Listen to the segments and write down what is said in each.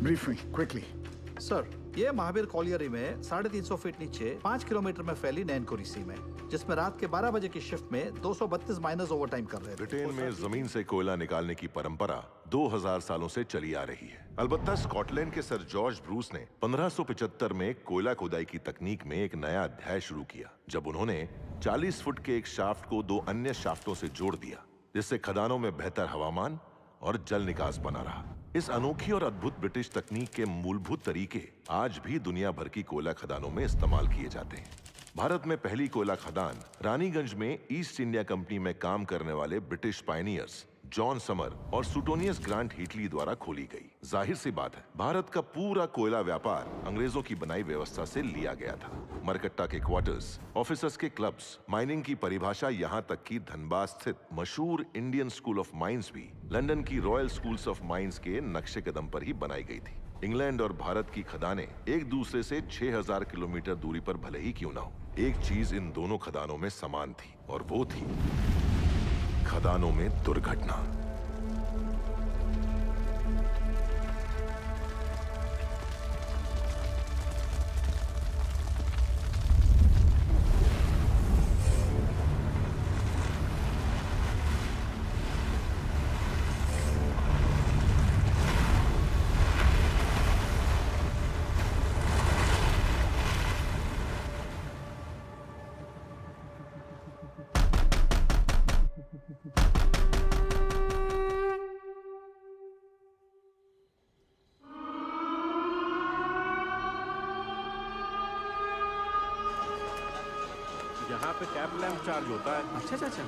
Brief me, quickly. Sir, ये महावीर कॉलियरी में 350 feet नीचे 5 किलोमीटर में फैली नैनकोरी सी में, जिसमें रात के 12 बजे की शिफ्ट में 232 माइनर्स ओवरटाइम कर रहे थे। ब्रिटेन में जमीन से कोयला निकालने की परंपरा 2000 सालों से चली आ रही है। अलबत्ता स्कॉटलैंड के सर जॉर्ज ब्रूस ने 1575 में कोयला खुदाई की तकनीक में एक नया अध्याय शुरू किया, जब उन्होंने 40 फुट के एक शाफ्ट को 2 अन्य शाफ्टों से जोड़ दिया, जिससे खदानों में बेहतर हवामान और जल निकास बना रहा। इस अनोखी और अद्भुत ब्रिटिश तकनीक के मूलभूत तरीके आज भी दुनिया भर की कोयला खदानों में इस्तेमाल किए जाते हैं। भारत में पहली कोयला खदान रानीगंज में ईस्ट इंडिया कंपनी में काम करने वाले ब्रिटिश पायनियर्स जॉन समर और सुटोनियस ग्रांट हीटली द्वारा खोली गई। जाहिर सी बात है, भारत का पूरा कोयला व्यापार अंग्रेजों की बनाई व्यवस्था से लिया गया था। मरकट्टा के क्वार्टर्स, ऑफिसर्स के क्लब्स, माइनिंग की परिभाषा, यहाँ तक कि धनबाद स्थित मशहूर इंडियन स्कूल ऑफ माइंस भी लंदन की रॉयल स्कूल्स ऑफ माइंस के नक्शे कदम पर ही बनाई गई थी। इंग्लैंड और भारत की खदानें एक दूसरे से 6000 किलोमीटर दूरी पर भले ही क्यों ना हो, एक चीज इन दोनों खदानों में समान थी, और वो थी खदानों में दुर्घटना। यहाँ पे कैप लैंप चार्ज होता है। अच्छा अच्छा अच्छा।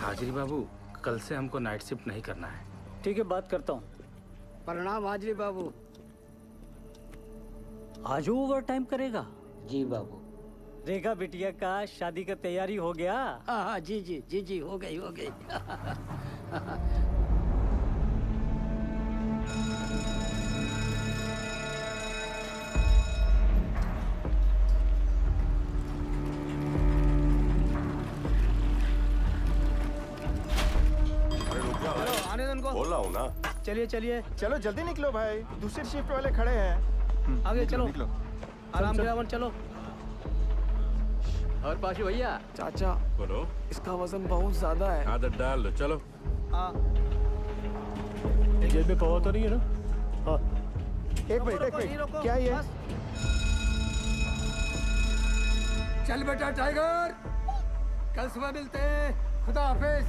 हाजिरी बाबू, कल से हमको नाइट शिफ्ट नहीं करना है। ठीक है, बात करता हूँ। प्रणाम हाजिरी बाबू। आज ओवर टाइम करेगा? जी बाबू। रेखा बिटिया का शादी का तैयारी हो गया? हाँ जी जी जी जी, हो गई हो गई। आने दो उनको। बोल रहा हूँ ना। चलिए चलिए, चलो जल्दी निकलो भाई, दूसरी शिफ्ट वाले खड़े हैं। आगे चलो, निकलो। आराम से आराम चलो। और पाशु भैया। चाचा, बोलो। इसका वजन बहुत ज्यादा है। आदत डाल लो, चलो। जेब में पावा तो नहीं है ना? हाँ। एक मिनट, क्या ये? चल बेटा टाइगर, कल सुबह मिलते हैं। खुदा हाफिज।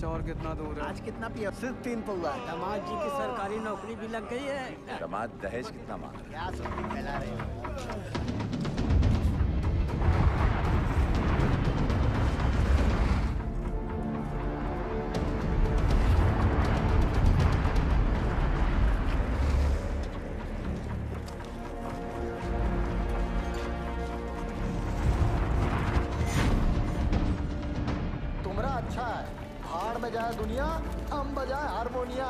और कितना दूर है? आज कितना पिया? सिर्फ 3 पौआ। दामाद जी की सरकारी नौकरी भी लग गई है। दामाद दहेज कितना मांग रहे? क्या सोचती फैला रहे हो? तुमरा अच्छा है, हार में जाए दुनिया, हम बजाए हारमोनिया।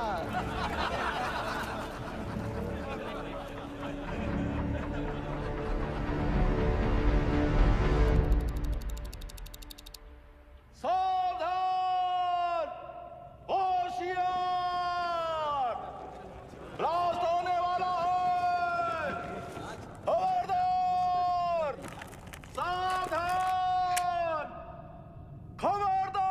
सावधान! होशियार! ब्लास्ट होने वाला है! खबरदार! सावधान! खबरदार!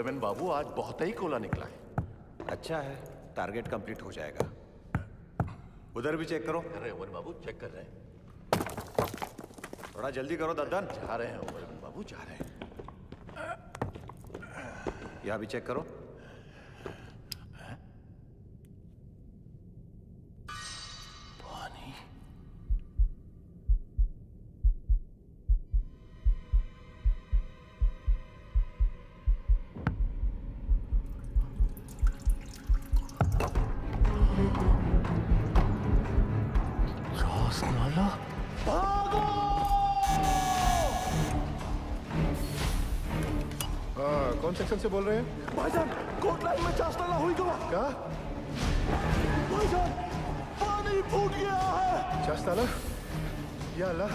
ओबेरमैन बाबू, आज बहुत ही कोला निकला है। अच्छा है, टारगेट कंप्लीट हो जाएगा। उधर भी चेक करो। अरे ओबेरमैन बाबू, चेक कर रहे हैं। थोड़ा जल्दी करो दद्दन। जा रहे हैं ओबेरमैन बाबू, जा रहे हैं। यहाँ भी चेक करो। पानी। नाला। कौन सेक्शन से बोल रहे हैं? भाईजान, कोट लाइन में चास्ताला हुई गवा। क्या? भाईजान, पानी फूट गया है। चास्ताला? या अल्लाह।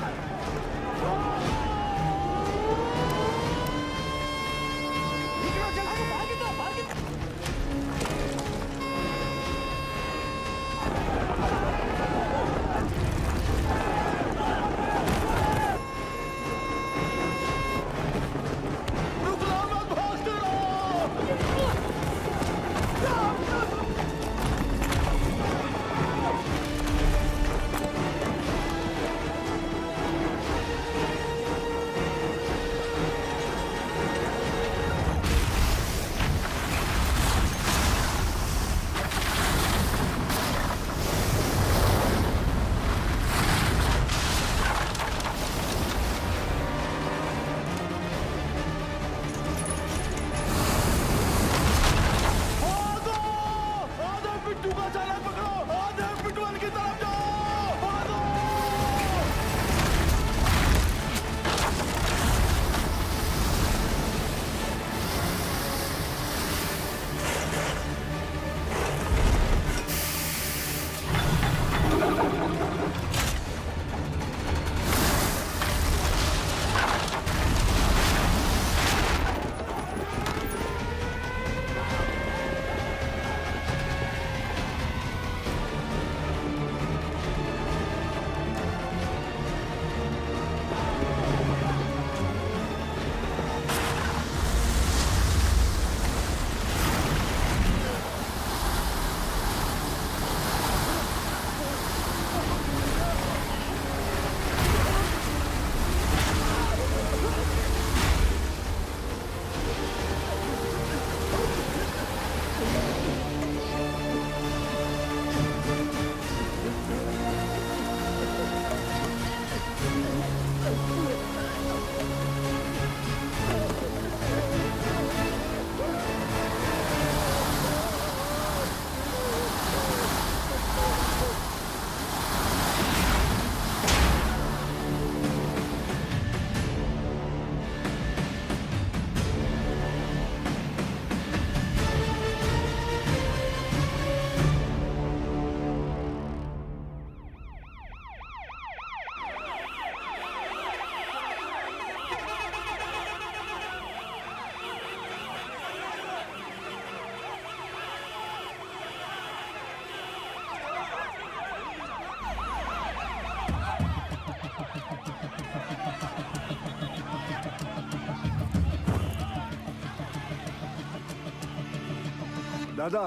दादा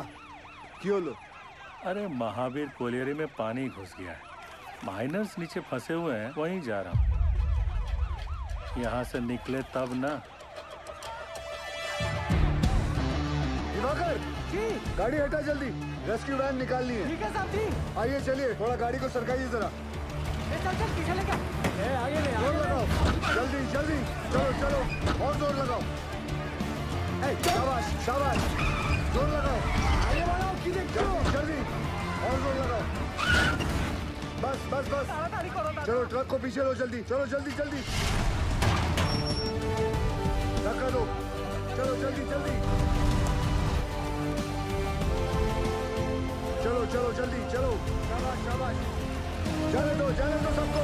क्यों लो? अरे महावीर कोलियरी में पानी घुस गया है। माइनर्स नीचे फंसे हुए हैं, वहीं जा रहा हूँ। यहाँ से निकले तब ना। दिवाकर जी, गाड़ी हटा जल्दी, रेस्क्यू वैन निकालनी है। ठीक है साहब जी। आइए चलिए, थोड़ा गाड़ी को सरकाइए जरा। चल चल पीछे लेके आगे ले जोर लगाओ, जल्दी जल्दी, चलो चलो और जोर लगाओ। शाबाश शाबाश, जोर लगाओ, आगे बढ़ाओ, जल्दी जल्दी और जोर लगाओ। बस बस बस, चलो ट्रक को पीछे लो जल्दी, चलो जल्दी जल्दी, धक्का दो, चलो जल्दी जल्दी, चलो चलो जल्दी चलो, शाबाश शाबाश, जाने दो सबको।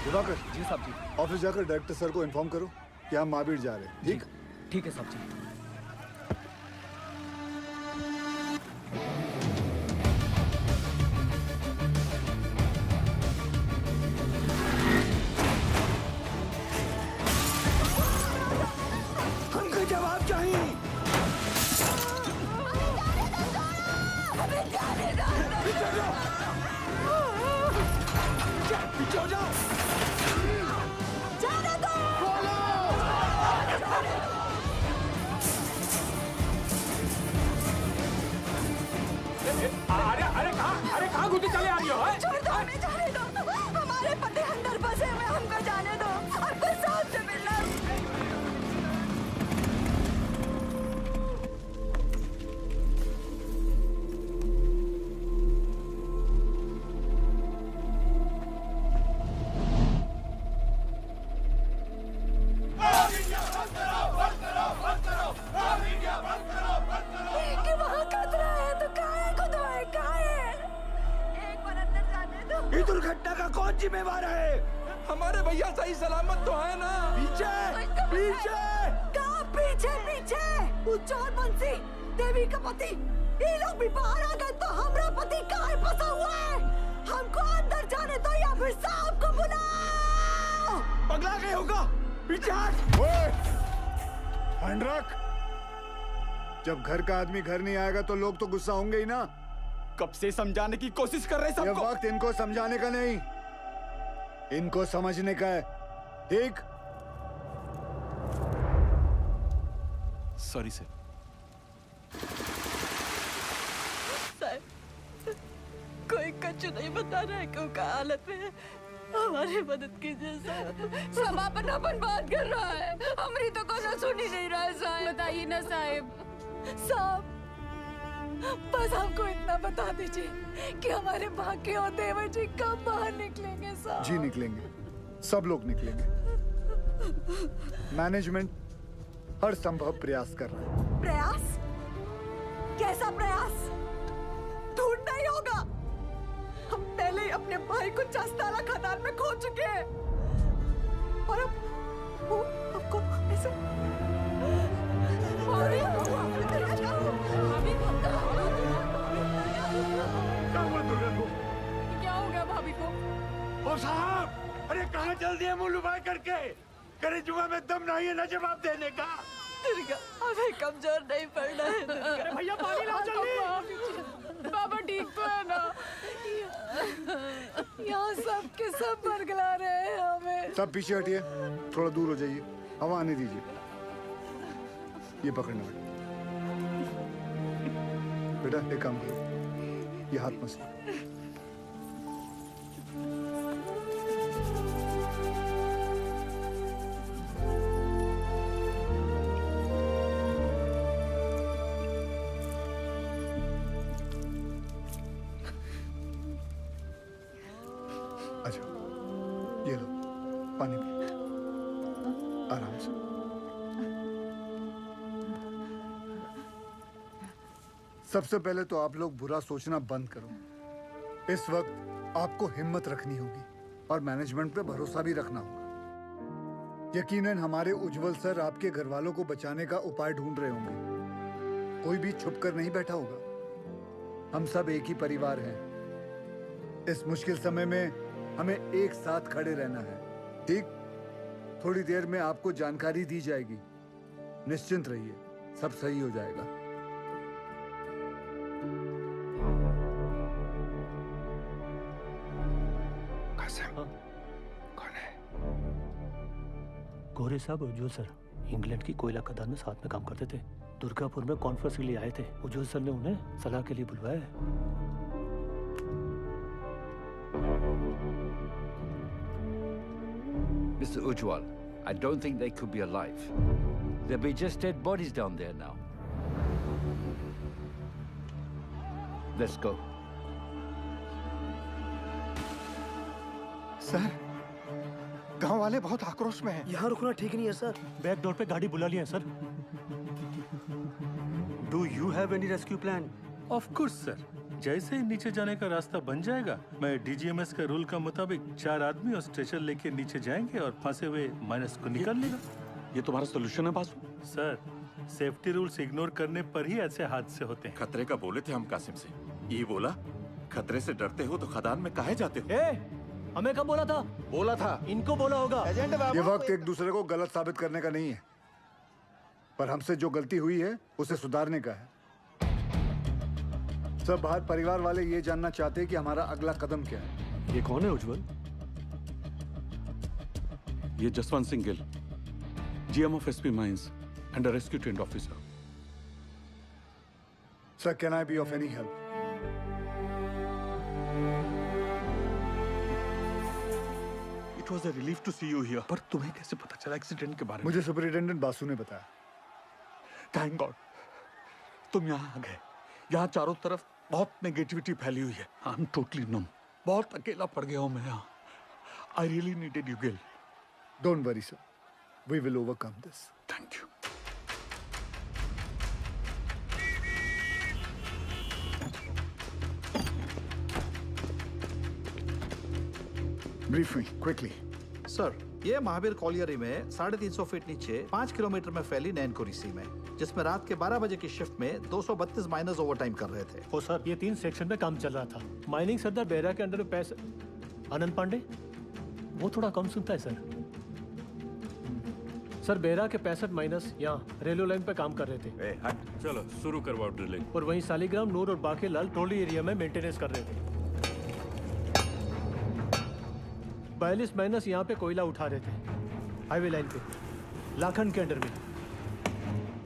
दिवाकर जी साहब जी। ऑफिस जाकर डायरेक्टर सर को इन्फॉर्म करो कि हम महावीर जा रहे हैं। ठीक? ठीक है साहब जी। अरे कहाँ घुसी चले आ रही हो? छोड़ दो, हमें जाने दो। हमारे पति अंदर फंसे हुए, हमको जाने दो। हमको साहब से मिलना। कि वहाँ खतरा है तो कहाँ है खुदाए, कहाँ है? एक बार अंदर जाने दो। इस दुर्घटना का कौन जिम्मेवार है? हमारे भैया सही सलामत तो है ना? पीछे पीछे कहाँ पीछे पीछे? उज्जवल बंसी, देवी का पति, ये लोग भी बाहर आ गए तो हमारा पति कहाँ फंसा हुआ है? हमको अंदर जाने दो या फिर साहब को बुलाओ। पगला गए होगा? पीछे हट। हैंड रख। जब घर का आदमी घर नहीं आएगा तो लोग तो गुस्सा होंगे ही ना। कब से समझाने की कोशिश कर रहे ये सबको। वक्त इनको समझाने का नहीं, इनको समझने का है। ठीक? Sorry sir. कोई कच्चू नहीं बता रहा है क्यों का हालत में है। हमारी मदद कीजिए साहब। सब अपन बात कर रहा है, हमारी तो कोई सुन ही नहीं रहा है साहब। बताइए ना साहब। साहब बस हमको इतना बता दीजिए कि हमारे भाग्य और देवर जी कब बाहर निकलेंगे साहब। जी निकलेंगे, सब लोग निकलेंगे। मैनेजमेंट हर संभव प्रयास कर रहा है। प्रयास? कैसा प्रयास? ढूंढना ही होगा। हम पहले ही अपने भाई को चस्ताला खदान में खो चुके हैं और अब वो हमको ऐसे क्या हो गया भाभी को? ओ साहब, अरे कहाँ चल दिए मुँह लुभाए करके? करे जुआ में दम नहीं है ना जवाब देने का। दुर्गा, हमें कमजोर नहीं पड़ना है दुर्गा। भैया पानी लाओ जल्दी। बाबा ठीक तो है ना? यहाँ सब के सब बरगला रहे हैं हमें। सब पीछे हटिए, थोड़ा दूर हो जाइए, हवा आने दीजिए। ये पकड़ना बेटा, एक काम करो, ये हाथ मसलो। अच्छा, ये लो पानी पी, आराम से। सबसे पहले तो आप लोग बुरा सोचना बंद करो। इस वक्त आपको हिम्मत रखनी होगी और मैनेजमेंट पे भरोसा भी रखना होगा। यकीनन हमारे उज्जवल सर आपके घर वालों को बचाने का उपाय ढूंढ रहे होंगे। कोई भी छुप कर नहीं बैठा होगा। हम सब एक ही परिवार हैं। इस मुश्किल समय में हमें एक साथ खड़े रहना है। ठीक? थोड़ी देर में आपको जानकारी दी जाएगी। निश्चिंत रहिए, सब सही हो जाएगा। कौन है? गोरे साहब उज्जवल सर इंग्लैंड की कोयला खदान में साथ में काम करते थे। दुर्गापुर में कॉन्फ्रेंस के लिए आए थे। उज्जवल सर ने उन्हें सलाह के लिए बुलवाया है। Mr. Ujwal, I don't think they could be alive. There'll be just dead bodies down there now. Let's go. Sir, गांव वाले बहुत आक्रोश में हैं। यहाँ रुकना ठीक नहीं है सर। बैक डोर पे गाड़ी बुला लिया है sir. Do you have any rescue plan? Of course sir. जैसे ही नीचे जाने का रास्ता बन जाएगा, मैं डीजीएमएस के रूल का मुताबिक 4 आदमी और स्ट्रेचर लेके नीचे जाएंगे और फंसे हुए माइनस को निकाल लेगा। ये तुम्हारा सोल्यूशन है Basu? Sir, safety rules ignore करने पर ही ऐसे हादसे होते हैं। खतरे का बोले थे हम कासिम से। ये बोला, खतरे से डरते हो तो खदान में काहे जाते हो? हमें कब बोला था? बोला था, इनको बोला होगा। ये वक्त एक दूसरे को गलत साबित करने का नहीं है, पर हमसे जो गलती हुई है उसे सुधारने का है। सब बाहर परिवार वाले ये जानना चाहते हैं कि हमारा अगला कदम क्या है। ये कौन है उज्जवल? ये Jaswant Singh Gill, GM of SP mines and a rescue trained officer. Sir, can I be of any help? It was a relief to see you here. पर तुम्हें कैसे पता चला एक्सीडेंट के बारे में? मुझे सुपरिटेंडेंट बासु ने बताया। थैंक गॉड तुम यहाँ आ गए। यहाँ चारों तरफ बहुत नेगेटिविटी फैली हुई है। I am totally numb. बहुत अकेला पड़ गया हूँ मैं यहाँ। I really needed you Gill. Don't worry sir, we will overcome this. Thank you. Brief me quickly. Sir, ये महावीर कॉलियरी में 350 फीट नीचे 5 किलोमीटर में फैली नैनकोरी सी में, जिसमें रात के 12 बजे की शिफ्ट में 232 माइनर्स ओवरटाइम कर रहे थे। ओ सर, ये 3 सेक्शन में काम चल रहा था। माइनिंग सरदार बेहरा के अंडर में पैसे आनंद पांडे, वो थोड़ा कम सुनता है सर। सर बेहरा के 65 माइनस यहाँ रेलवे लाइन पे काम कर रहे थे। चलो शुरू करवाओ ड्रिलिंग। और वहीं सालीग्राम, नूर और बाकी लाल ट्रॉली एरिया में मेंटेनेंस कर रहे थे। 42 माइनस यहाँ पे कोयला उठा रहे थे हाईवे लाइन पे, लाखन के अंडर में।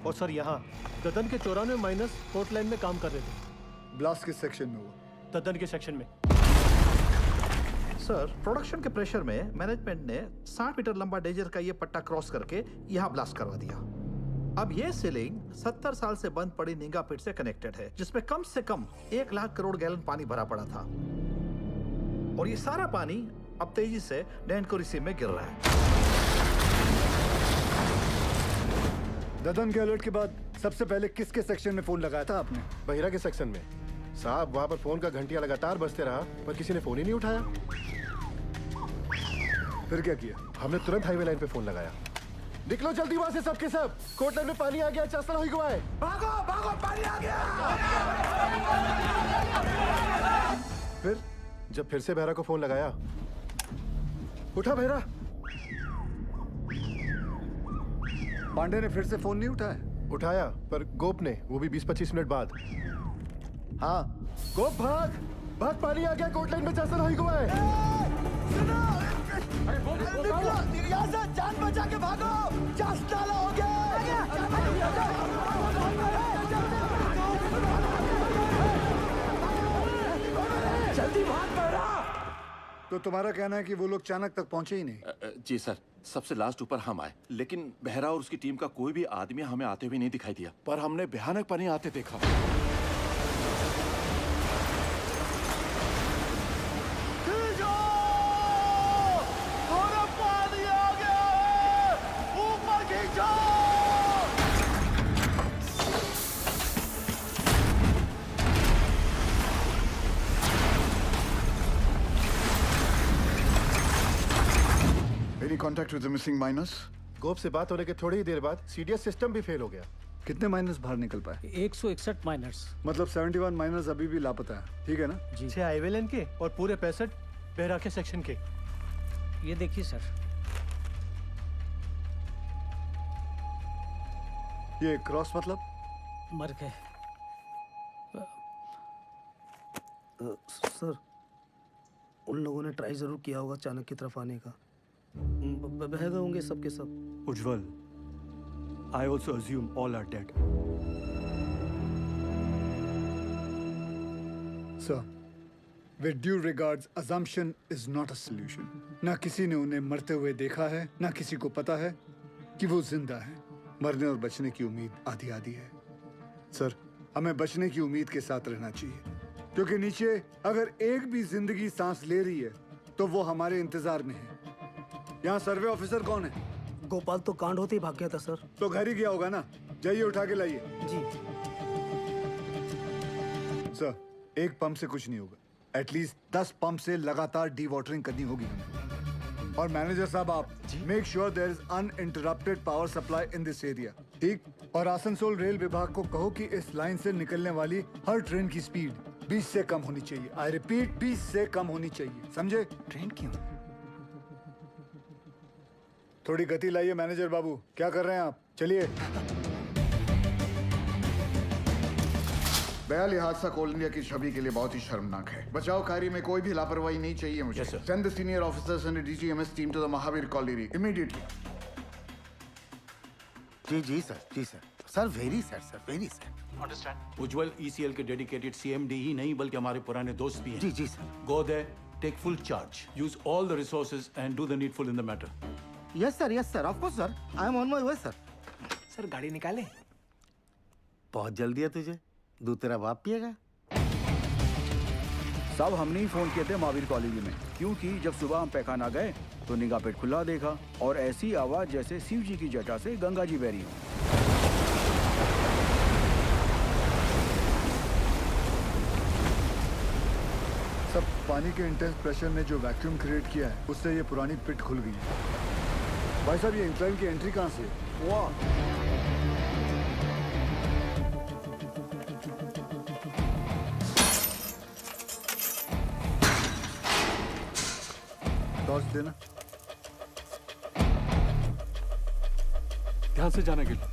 और सर यहाँ ददन के 94 माइनस पोर्ट लाइन में काम कर रहे थे। ब्लास्ट किस सेक्शन में हुआ? ददन के सेक्शन में। सर, प्रोडक्शन के प्रेशर में मैनेजमेंट ने 60 मीटर लंबा डेजर का ये पट्टा क्रॉस करके यहाँ ब्लास्ट करवा दिया। अब ये सीलिंग 70 साल से बंद पड़ी निंगा पिट से कनेक्टेड है, जिसमें कम से कम 1 लाख करोड़ गैलन पानी भरा पड़ा था। और ये सारा पानी अब तेजी से नैनकोरी सी में गिर रहा है। ददन के अलर्ट के बाद सबसे पहले किसके सेक्शन में फोन लगाया था आपने? बहिरा के सेक्शन में। साहब, वहाँ पर फोन का घंटियां लगातार बजते रहा, पर किसी ने फोन ही नहीं उठाया। फिर क्या किया? हमने तुरंत हाईवे लाइन पे फोन लगाया। निकलो जल्दी वहाँ से सबके सब, कोर्ट लाइन में पानी आ गया, चासल हो गया है। भागो भागो, पानी आ गया। फिर जब फिर से बहरा को फोन लगाया, उठा बहरा। पांडे ने फिर से फोन नहीं उठाया? उठाया, पर गोप ने, वो भी 20-25 मिनट बाद। हाँ, गोप भाग भाग, पानी आ गया, कोर्ट लाइन में चासल हो गया है। यहाँ से जान बचा के भागो, चासल हो गया। जल्दी भाग बहरा। तो तुम्हारा कहना है कि वो लोग चाणक तक पहुंचे ही नहीं? जी सर, सबसे लास्ट ऊपर हम आए, लेकिन बहरा और उसकी टीम का कोई भी आदमी हमें आते हुए नहीं दिखाई दिया, पर हमने भयानक पानी आते देखा। पानी आ गया है, ऊपर खींचो। Any contact with the missing miners? गोप से बात होने के थोड़ी ही देर बाद सीडीएस सिस्टम भी फेल हो गया। कितने माइनर्स बाहर निकल पाए? 161 माइनर्स। मतलब 71 माइनर्स अभी भी लापता है, ठीक है ना? जी। 6 हाईवे लाइन के और पूरे 65 बेहरा के सेक्शन के। ये देखिए सर। ये क्रॉस मतलब? मर गए। सर, उन लोगों ने ट्राई जरूर किया होगा चाणक की तरफ आने का। बह गए होंगे सबके सब। उज्जवल, I also assume all are dead. Sir, with due regards, assumption is not a solution. ना किसी ने उन्हें मरते हुए देखा है, ना किसी को पता है कि वो जिंदा है। मरने और बचने की उम्मीद आधी आधी है। सर, हमें बचने की उम्मीद के साथ रहना चाहिए, क्योंकि नीचे अगर एक भी जिंदगी सांस ले रही है तो वो हमारे इंतजार में है। यहाँ सर्वे ऑफिसर कौन है? गोपाल तो कांड होते ही भाग गया था सर। तो घर ही गया होगा ना? जाइए उठा के लाइए। जी। सर, एक पंप से कुछ नहीं होगा। एटलीस्ट 10 पंप से लगातार डी वाटरिंग करनी होगी हमें। और मैनेजर साहब, आप make sure there is uninterrupted power supply in this area, ठीक? और आसनसोल रेल विभाग को कहो कि इस लाइन से निकलने वाली हर ट्रेन की स्पीड 20 से कम होनी चाहिए। आई रिपीट, 20 से कम होनी चाहिए, समझे? ट्रेन क्यों? थोड़ी गति लाइए मैनेजर बाबू। क्या कर रहे हैं आप? चलिए। बयाली हादसा कोल इंडिया की छवि के लिए बहुत ही शर्मनाक है। बचाव कार्य में कोई भी लापरवाही नहीं चाहिए मुझे। Send the senior officers and DGMS team to the Mahavir colony immediately. जी जी सर, जी sir. Sir very sir, sir very sir. Understand. Ujjwal ECL के डेडिकेटेड सीएमडी ही नहीं बल्कि हमारे पुराने दोस्त भी हैं। जी जी सर। गोदे take full charge. Use all the resources and do the needful in the matter. Yes sir, of course sir. I am on my way sir. Sir गाड़ी निकाले। बहुत जल्दी है तुझे, दूध तेरा बाप पिएगा। सब हमने ही फोन किए थे महावीर कॉलोनी में, क्योंकि जब सुबह हम पैखाना गए तो निगाह पेट खुला देखा और ऐसी आवाज जैसे शिव जी की जटा से गंगा जी बह रही हो। सब पानी के इंटेंस प्रेशर ने जो वैक्यूम क्रिएट किया है उससे ये पुरानी पिट खुल गई है। भाई साहब ये इंक्लाइन की एंट्री कहाँ से है? वाह, टॉर्च देना। ध्यान से जाने के लिए।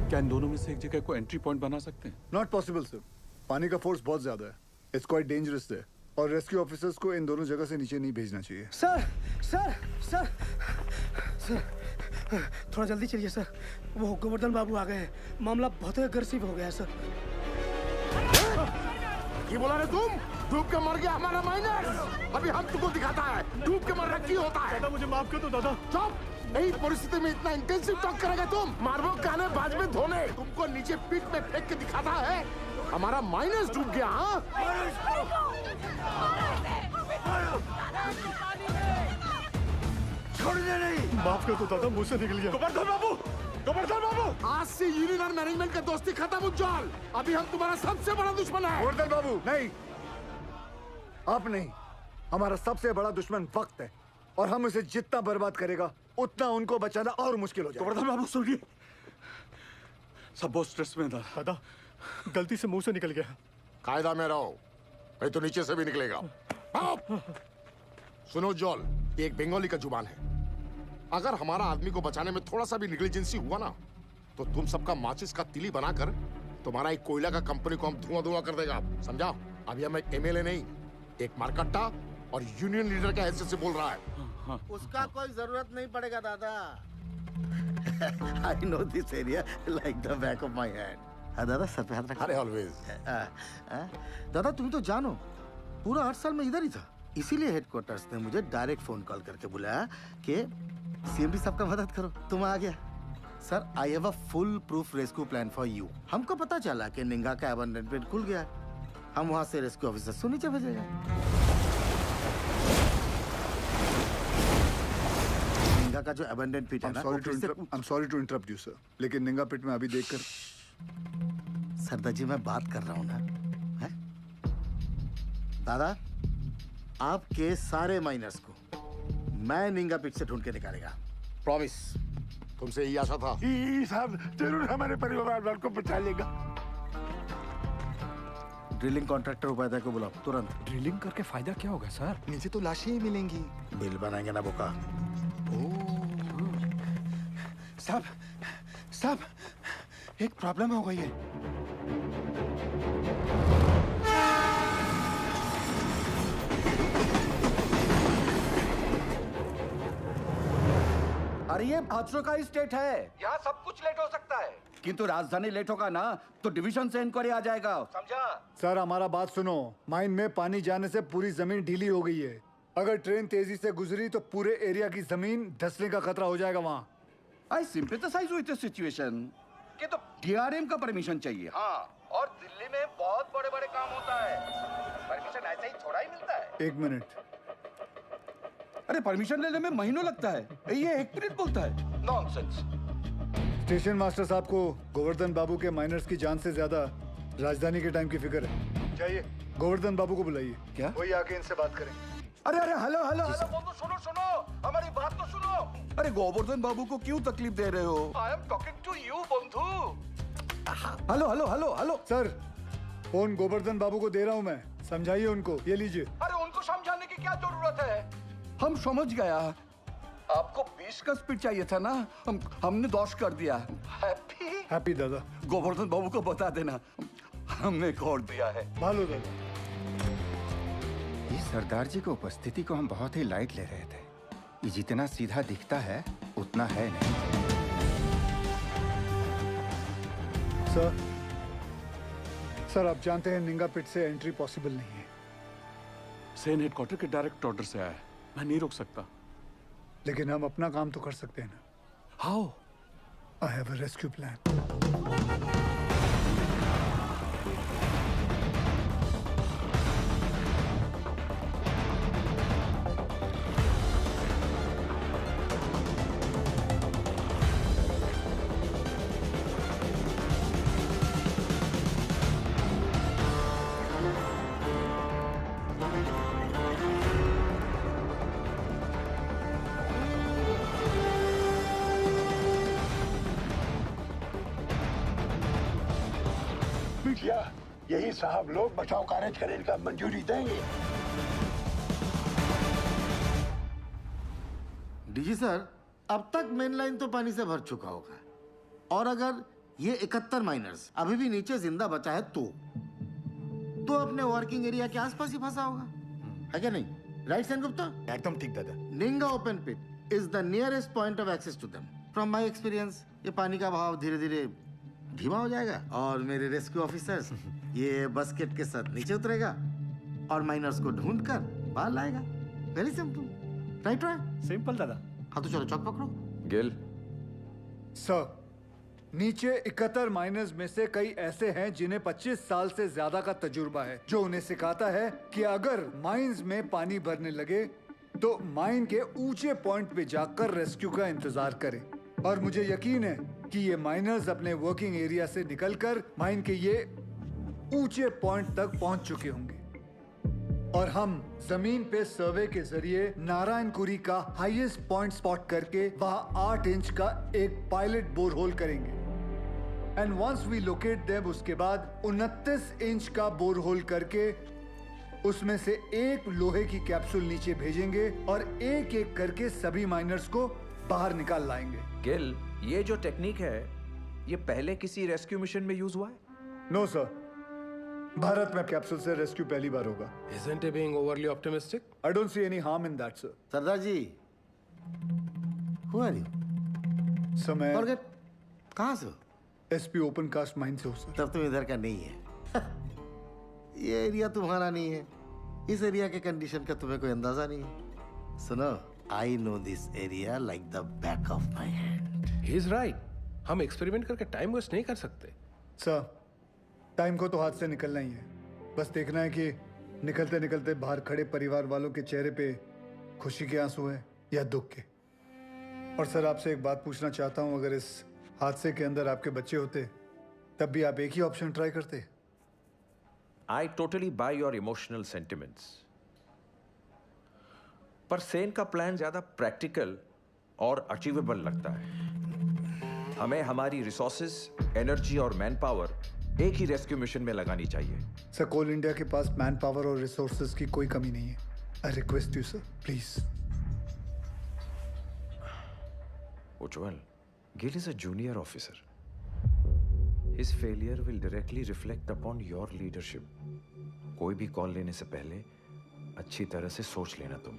क्या इन दोनों में से एक जगह को एंट्री पॉइंट बना सकते हैं? नॉट पॉसिबल सर, पानी का फोर्स बहुत ज्यादा है, इट्स क्वाइट डेंजरस है और रेस्क्यू ऑफिसर्स को इन दोनों जगह से नीचे नहीं भेजना चाहिए। सर थोड़ा जल्दी चलिए सर, वो गोवर्धन बाबू आ गए हैं, मामला बहुत अग्रेसिव हो गया है सर। ये बोला रे तुम? डूब के मर गया हमारा माइनर, अभी हम तुमको दिखाता है डूब के मरना क्यों होता है। दादा मुझे माफ कर दो दादा। चुप, नई परिस्थिति में इतना इंटेंसिव टॉक करेगा तुम? मारबो काने बाज में धोने, तुमको नीचे पीठ में फेंक के दिखाता है हमारा माइनस डूब गया। हाँ छोड़ने नहीं। माफ कर दो दादा, मुझ से निकल गया। गोवर्धन बाबू, आज से यूनियन और मैनेजमेंट का दोस्ती खत्म उज्जवल, अभी हम तुम्हारा सबसे बड़ा दुश्मन है। गोवर्धन बाबू नहीं, आप नहीं, हमारा सबसे बड़ा दुश्मन वक्त है और हम उसे जितना बर्बाद करेगा उतना उनको बचाना और मुश्किल हो जाएगा। गोवर्धन बाबू सुनिए, सब बहुत स्ट्रेस में था। दादा गलती से मुंह से निकल गया। कायदा में रहो, नहीं तो नीचे से भी निकलेगा। सुनो जॉल, ये एक बंगाली का जुबान है, अगर हमारा आदमी को बचाने में थोड़ा सा भी नेग्लिजेंसी हुआ ना तो तुम सबका माचिस का तिली बनाकर तुम्हारा एक कोयला का कंपनी को हम धुआं कर देगा, समझा? अभी हम एक एमएलए नहीं, एक मारकट्टा और यूनियन लीडर के हैसियत से बोल रहा है। उसका कोई जरूरत नहीं पड़ेगा दादा। I know this area like the back of my hand. हाँ दादा, सर पे हाथ रखो। अरे ऑलवेज। दादा तुम तो जानो, पूरा 8 साल में इधर ही था, इसीलिए हेडक्वार्टर्स ने मुझे डायरेक्ट फोन कॉल करके बुलाया कि सीएमडी साहब का मदद करो। तुम आ गया sir. I have a full proof rescue plan for you. हमको पता चला कि निंगा का अबंडनमेंट खुल गया, हम वहां से रेस्क्यू ऑफिसर को नीचे भेजेगा। निंगा का जो अबंडन पिट है ना, I'm sorry to interrupt you sir, लेकिन निंगा पिट में अभी देखकर। सरदार जी मैं बात कर रहा हूँ ना, है? दादा आपके सारे माइनर्स को मैं निंगा पिट से ढूंढ के निकालेगा, प्रॉमिस। तुमसे यही आशा था। साहब जरूर हमारे परिवार वालों को बचा लेगा। ड्रिलिंग कॉन्ट्रैक्टर उपाध्याय को बुलाओ तुरंत। ड्रिलिंग करके फायदा क्या होगा सर? नीचे तो लाशें ही मिलेंगी। बिल बनाएंगे ना बोका। साहब एक प्रॉब्लम हो गई है। अरे ये भाद्रो का ही स्टेट है, यहाँ सब कुछ लेट हो सकता है। किंतु राजधानी लेट होगा ना तो डिवीजन से इंक्वायरी आ जाएगा, समझा? सर हमारा बात सुनो, माइन में पानी जाने से पूरी जमीन ढीली हो गई है, अगर ट्रेन तेजी से गुजरी तो पूरे एरिया की जमीन धंसने का खतरा हो जाएगा वहाँ। आई सिंपैथाइज विद द सिचुएशन कि तो डीआरएम का परमिशन चाहिए। हाँ, और दिल्ली में बहुत बड़े बड़े काम होता है, परमिशन ऐसे ही थोड़ा ही मिलता है। 1 मिनट। अरे परमिशन लेने में महीनों लगता है, ये 1 मिनट बोलता है। नॉनसेंस। स्टेशन मास्टर साहब को गोवर्धन बाबू के माइनर्स की जान से ज्यादा राजधानी के टाइम की फिक्र है। जाइए गोवर्धन बाबू को बुलाइए। क्या? वही आके इनसे बात करें। अरे हेलो हेलो हेलो बंधु, सुनो सुनो, हमारी बात तो सुनो। अरे गोवर्धन बाबू को क्यों तकलीफ दे रहे हो? I am talking to you बंधु। Hello hello hello hello sir, phone Govardhan Babu को दे रहा हूँ मैं, समझाइए उनको। ये लीजिए। अरे उनको समझाने की क्या जरूरत है? हम समझ गया। आपको 20 का स्पीड चाहिए था ना, हमने 10 कर दिया। हैप्पी हैप्पी दादा। गोवर्धन बाबू को बता देना हमने खोल दिया है। भालो दादा। इस सरदार जी की उपस्थिति को हम बहुत ही लाइट ले रहे थे। ये जितना सीधा दिखता है उतना है नहीं। सर आप जानते हैं निंगा पिट से एंट्री पॉसिबल नहीं है। सेन हेडक्वार्टर के डायरेक्ट ऑर्डर से आया है, मैं नहीं रोक सकता। लेकिन हम अपना काम तो कर सकते हैं ना। How? I have a rescue plan. यही साहब लोग बचाव कार्य करने का मंजूरी देंगे। डीजी सर, अब तक मेन लाइन तो पानी से भर चुका होगा, और अगर ये 71 माइनर्स अभी भी नीचे जिंदा बचा है तो अपने वर्किंग एरिया के आसपास ही फंसा होगा, है क्या नहीं? राइट सेन गुप्ता? एकदम ठीक दादा। Ninga open pit is the nearest point of access to them. From my experience ये पानी का बहाव धीरे धीरे धीमा हो जाएगा और मेरे रेस्क्यू ऑफिसर्स ये बस्केट के साथ नीचे उतरेगा और माइनर्स को ढूंढकर बाहर लाएगा। Very simple, right? सिंपल दादा। हाँ तो चलो चौक पकड़ो। गिल सर, नीचे 71 माइनर्स में से कई ऐसे हैं जिन्हें 25 साल से ज्यादा का तजुर्बा है, जो उन्हें सिखाता है कि अगर माइंस में पानी भरने लगे तो माइन के ऊंचे पॉइंट पे जाकर रेस्क्यू का इंतजार करें। और मुझे यकीन है कि ये माइनर्स अपने वर्किंग एरिया से निकलकर माइन के ये ऊंचे पॉइंट तक पहुंच चुके होंगे और हम जमीन पे सर्वे के जरिए नारायणकुरी का हाईएस्ट पॉइंट स्पॉट करके वहां 8 इंच का एक पायलट बोरहोल करेंगे। And once we locate them, उसके बाद 29 इंच का बोरहोल करके उसमें से एक लोहे की कैप्सूल नीचे भेजेंगे और एक एक करके सभी माइनर्स को बाहर निकाल लाएंगे। गिल, ये जो टेक्निक है ये पहले किसी रेस्क्यू मिशन में यूज हुआ है? नो सर, भारत में कैप्सूल से रेस्क्यू पहली बार होगा। Isn't he being overly optimistic? I don't see any harm in that, sir. सरदार जी, who are you? सर मैं Forget, कहाँ से हो? SP ओपन कास्ट माइन से हो सर। तब तुम इधर का नहीं है। ये एरिया तुम्हारा नहीं है। इस एरिया के कंडीशन का तुम्हें कोई अंदाजा नहीं है। सुनो, I know this area like the back of my hand. He is right. हम एक्सपेरिमेंट करके टाइम वेस्ट नहीं कर सकते। सर, टाइम को तो हाथ से निकलना ही है। बस देखना है कि निकलते निकलते बाहर खड़े परिवार वालों के चेहरे पे खुशी के आंसू हैं या दुख के। और सर आपसे एक बात पूछना चाहता हूँ, अगर इस हादसे के अंदर आपके बच्चे होते तब भी आप एक ही ऑप्शन ट्राई करते? I totally buy your emotional sentiments. पर सेन का प्लान ज्यादा प्रैक्टिकल और अचीवेबल लगता है। हमें हमारी रिसोर्सेज, एनर्जी और मैन पावर एक ही रेस्क्यू मिशन में लगानी चाहिए। सर, कोल इंडिया के पास मैन पावर और रिसोर्सेज की कोई कमी नहीं है। I request you sir, please. Ujjwal, Gill is a junior officer. His failure will directly reflect upon your leadership. कोई भी कॉल लेने से पहले अच्छी तरह से सोच लेना तुम।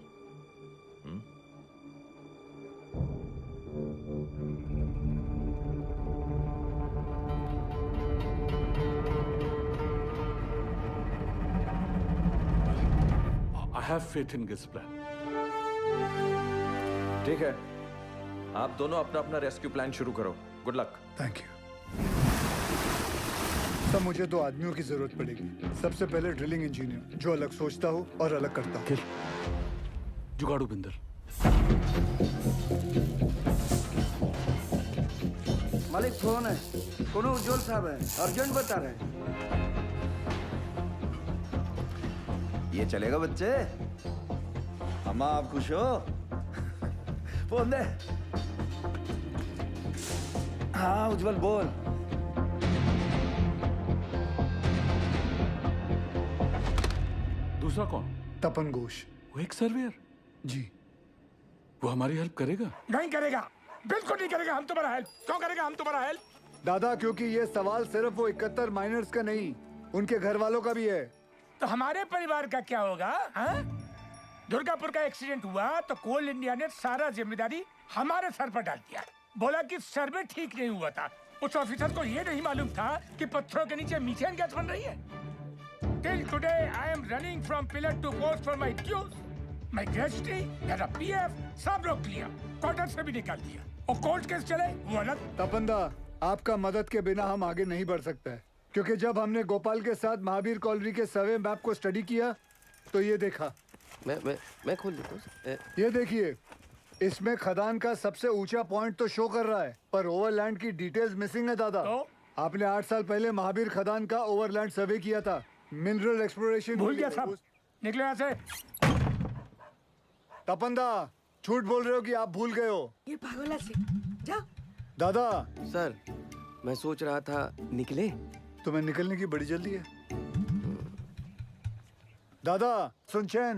I have faith in Gil's plan. ठीक है, आप दोनों अपना अपना रेस्क्यू प्लान शुरू करो। Good luck. Thank you. सब मुझे 2 आदमियों की जरूरत पड़ेगी। सबसे पहले ड्रिलिंग इंजीनियर जो अलग सोचता हो और अलग करता हो। जुगाड़ू बिंदर। मालिक फोन है, कोनो उज्जवल साहब है, अर्जेंट बता रहे हैं। ये चलेगा बच्चे? अम्मा आप खुश हो? फोन दे। हाँ उज्जवल बोल। दूसरा कौन? तपन घोष। वो एक सर्वेयर। जी। वो हमारी हेल्प करेगा? नहीं करेगा, बिल्कुल नहीं करेगा। हम तुम्हारा हेल्प क्यों करेगा? हम तुम्हारा हेल्प दादा, क्योंकि ये सवाल सिर्फ वो 71 माइनर्स का नहीं, उनके घर वालों का भी है। तो हमारे परिवार का क्या होगा? दुर्गापुर का एक्सीडेंट हुआ तो कोल इंडिया ने सारा जिम्मेदारी हमारे सर पर डाल दिया। बोला कि सर्वे ठीक नहीं हुआ था। उस ऑफिसर को ये नहीं मालूम था कि पत्थरों के नीचे मीथेन गैस बन रही है। Till today I am running from pillar to post for my dues. My gratuity, मेरा PF सब रोक लिया, क्वार्टर से भी निकाल दिया। और कोर्ट केस चले वो अलग। तपंदा, आपका मदद के बिना हम आगे नहीं बढ़ सकते हैं, क्योंकि जब हमने गोपाल के साथ महावीर कॉलोनी के सर्वे मैप को स्टडी किया तो ये देखा। मैं खोल देता हूँ। ये देखिए, इसमें खदान का सबसे ऊंचा पॉइंट तो शो कर रहा है, पर ओवरलैंड की डिटेल्स मिसिंग है दादा। आपने 8 साल पहले महावीर खदान का ओवरलैंड सर्वे किया था। मिनरल एक्सप्लोरेशन भूल गया सब। निकलो यहाँ से। तपंदा, झूठ बोल रहे हो कि आप भूल गए हो? ये पागल से जा। दादा सर, मैं सोच रहा था निकले। तुम्हें निकलने की बड़ी जल्दी है। दादा सुनचैन,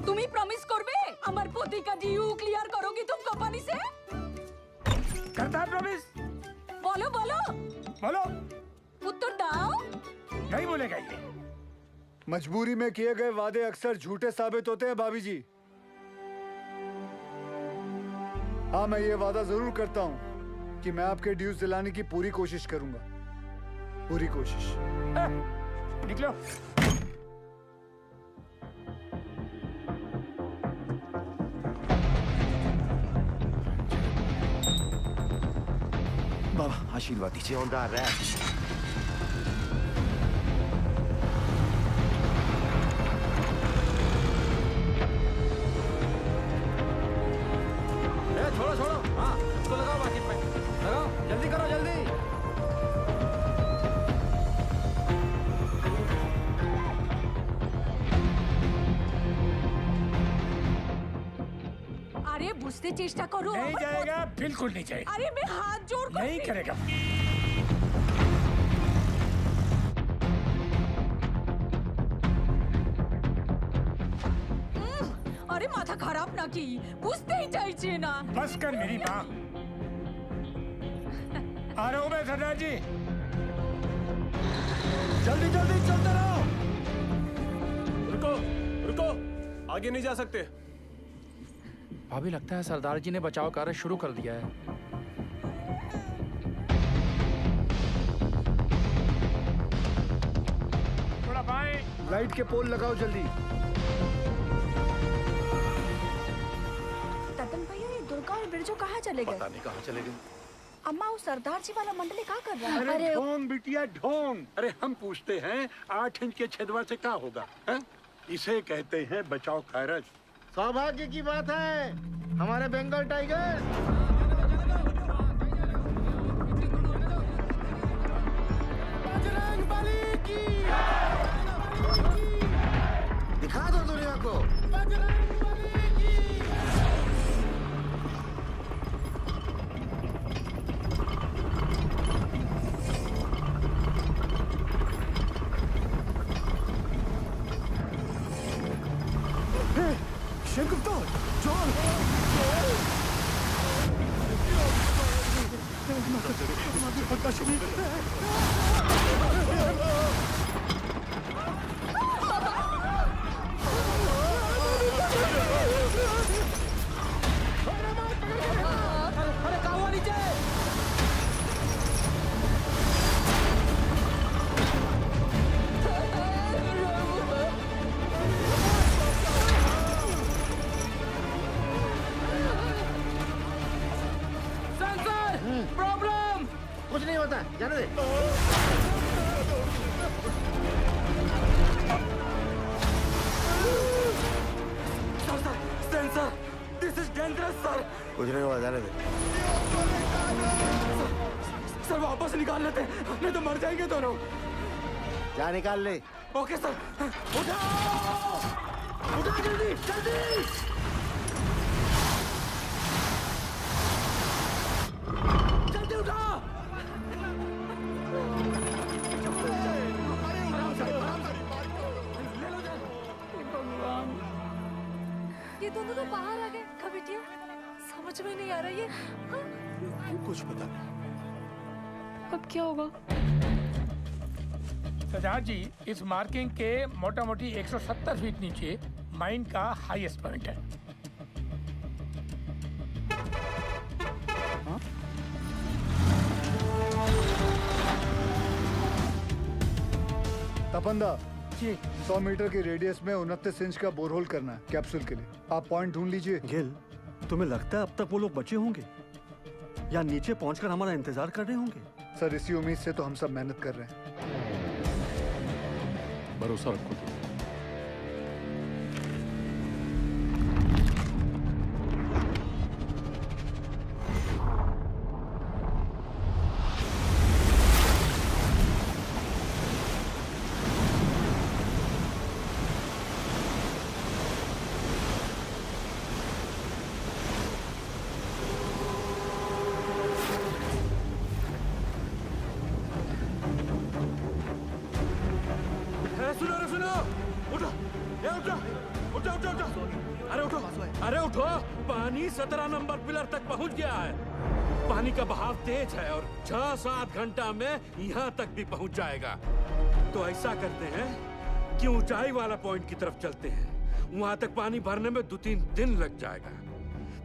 তুমি প্রমিস করবে আমার প্রতিকা ডিউ ক্লিয়ার করোगी तुम कंपनी से? करता प्रॉमिस। बोलो बोलो बोलो। उत्तर दाओ। नहीं बोलेगा ये। मजबूरी में किए गए वादे अक्सर झूठे साबित होते हैं भाभी जी। हाँ, मैं ये वादा जरूर करता हूँ कि मैं आपके ड्यूज दिलाने की पूरी कोशिश करूंगा। पूरी कोशिश। निकलो। बाबा आशीर्वाद दीजिए। छोड़ो छोड़ो, हाँ इसको लगाओ, बाकी पे लगाओ, जल्दी करो जल्दी। अरे बुझते चेष्टा करो। नहीं जाएगा, बिल्कुल नहीं जाएगा। अरे मैं हाथ जोड़ कर नहीं करेगा। अरे माथा खराब ना की, बुझते ही चाहिए ना। बस कर मेरी माँ। आ रहा हूँ मैं सरदार जी। जल्दी जल्दी चलते रहो। रुको रुको, आगे नहीं जा सकते। अभी लगता है सरदार जी ने बचाव कार्य शुरू कर दिया है। थोड़ा बाएं। लाइट के पोल लगाओ जल्दी। ततन भैया, ये दुर्गा और बिरजू कहाँ चले गए? पता नहीं कहाँ चले गए। अम्मा, वो सरदार जी वाला मंडली क्या कर रहा है? अरे ढोंग बिटिया ढोंग। अरे हम पूछते हैं 8 इंच के छेदवा से क्या होगा? इसे कहते हैं बचाव कार्य। सौभाग्य की बात है, हमारे बंगाल टाइगर। बजरंगबली की। दिखा दो दुनिया को। बजरंगबली की। शेनगुप्ता, जॉन। अरे कहाँ नीचे? प्रॉब्लम कुछ नहीं होता, जाने दे। सेंसर, दिस इज डेंजरस सर। कुछ नहीं हुआ, जाने दे। सर वापस निकाल लेते, नहीं तो मर जाएंगे दोनों। जा निकाल ले। Okay sir. उठाओ, उठाओ जल्दी जल्दी। जल्दी उठाओ। ये दोनों तो बाहर आ गए। समझ में नहीं आ रहा ये। कुछ पता नहीं। अब क्या होगा? सजाद जी, इस मार्किंग के मोटा मोटी 170 फीट नीचे माइन का हाईएस्ट पॉइंट है। तपंदा जी 100 मीटर के रेडियस में 29 इंच का बोरहोल करना है कैप्सूल के लिए। आप पॉइंट ढूंढ लीजिए। गिल, तुम्हें लगता है अब तक वो लोग बचे होंगे या नीचे पहुंचकर हमारा इंतजार कर रहे होंगे? सर इसी उम्मीद से तो हम सब मेहनत कर रहे हैं। भरोसा रखो। अरे उठो, पानी 17 नंबर पिलर तक पहुंच गया है। पानी का बहाव तेज है और 6-7 घंटा में यहाँ तक भी पहुंच जाएगा। तो ऐसा करते हैं कि ऊंचाई वाला पॉइंट की तरफ चलते हैं। वहां तक पानी भरने में 2-3 दिन लग जाएगा।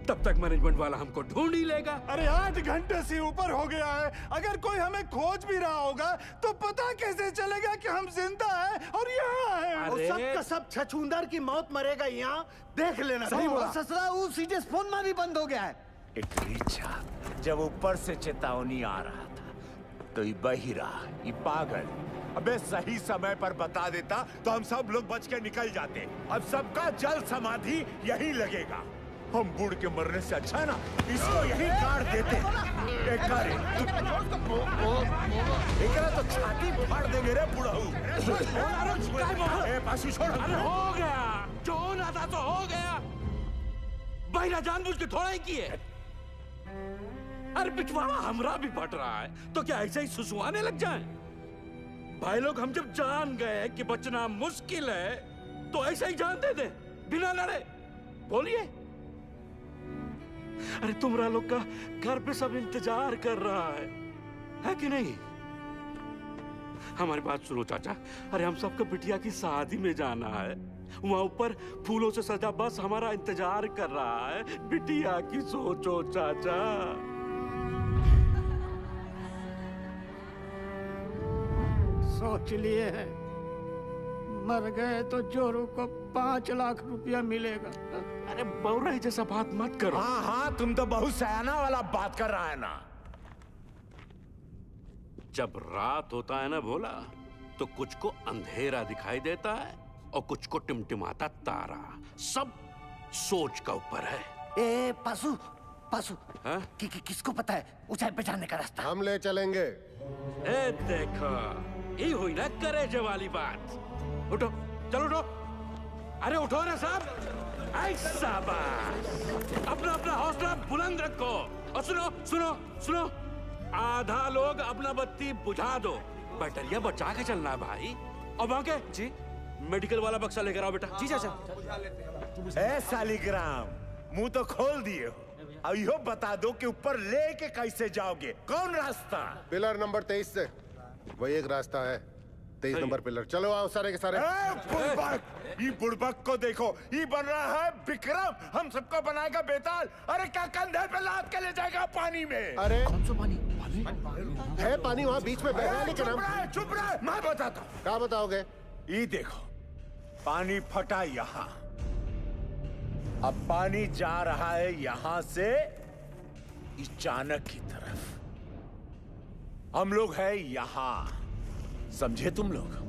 तब तक मैनेजमेंट वाला हमको ढूंढ ही लेगा। अरे 8 घंटे से ऊपर हो गया है। अगर कोई हमें खोज भी रहा होगा तो पता कैसे चलेगा कि हम जिंदा हैं और यहाँ हैं? और सब का सब छछूंदर की मौत मरेगा यहाँ, देख लेना। सही बोला। ससुरा वो सीधे फोन में भी बंद हो गया है। इटरीचा जब ऊपर से चेतावनी आ रहा था तो ये बहिरा, ये पागल अबे सही समय पर बता देता तो हम सब लोग बच के निकल जाते। अब सबका जल समाधि यहीं लगेगा। हम बूढ़ के मरने से अच्छा है ना इसको यहीं काट देते। एक तो छाती फाड़ देंगे रे बुढ़ाऊ। पासी छोड़। अरे हो गया, जो होना था तो हो गया। बहिरा जानबूझ के थोड़ा ही किए। अरे पिछवाड़ा हमरा भी फट रहा है तो क्या ऐसे ही सुसुआने लग जाएं? भाई लोग, हम जब जान गए कि बचना मुश्किल है तो ऐसे ही जान दे दे बिना लड़े। बोलिए। अरे तुमरा लोग का घर पे सब इंतजार कर रहा है कि नहीं? हमारी बात सुनो चाचा। अरे हम सबको बिटिया की शादी में जाना है। वहां ऊपर फूलों से सजा बस हमारा इंतजार कर रहा है। बिटिया की सोचो चाचा। सोच लिए हैं, मर गए तो जोरू को 5 लाख रुपया मिलेगा। अरे बौराई जैसा बात मत करो। हाँ हाँ, तुम तो बहुत सयाना वाला बात कर रहा है ना। जब रात होता है ना भोला, तो कुछ को अंधेरा दिखाई देता है और कुछ को टिमटिमाता तारा। सब सोच का ऊपर है। ए पासु किसको पता है ऊंचाई पे जाने का रास्ता? हम ले चलेंगे। ए देखो, ये हुई ना करेजे वाली बात। उठो, चलो उठो। अरे उठो ना साहब। ऐसा बात। अपना अपना हौसला बुलंद रखो। और सुनो सुनो सुनो, आधा लोग अपना बत्ती बुझा दो। बैटरिया बचा के चलना है भाई। और वहां के जी मेडिकल वाला बक्सा लेकर आओ बेटा। जी चाचा। ए सालिग्राम, मुंह तो खोल दिए हो। अब यो बता दो कि ऊपर लेके कैसे जाओगे? कौन रास्ता? पिलर नंबर 23 से। वही एक रास्ता है, 23 नंबर पिलर। चलो आओ सारे के सारे। ये बुड़बक को देखो, ये बन रहा है विक्रम। हम सबको बनाएगा बेताल। अरे क्या कंधे पे लाद के ले जाएगा पानी में? अरे कौन सा पानी? है पानी वहाँ बीच में बह रहा है। लेकिन हम चुप रहे, मैं बताता हूँ। क्या बताओगे? ये देखो, पानी फटा यहाँ। अब पानी जा रहा है यहाँ से इस चाणक की तरफ। हम लोग हैं यहाँ, समझे तुम लोग?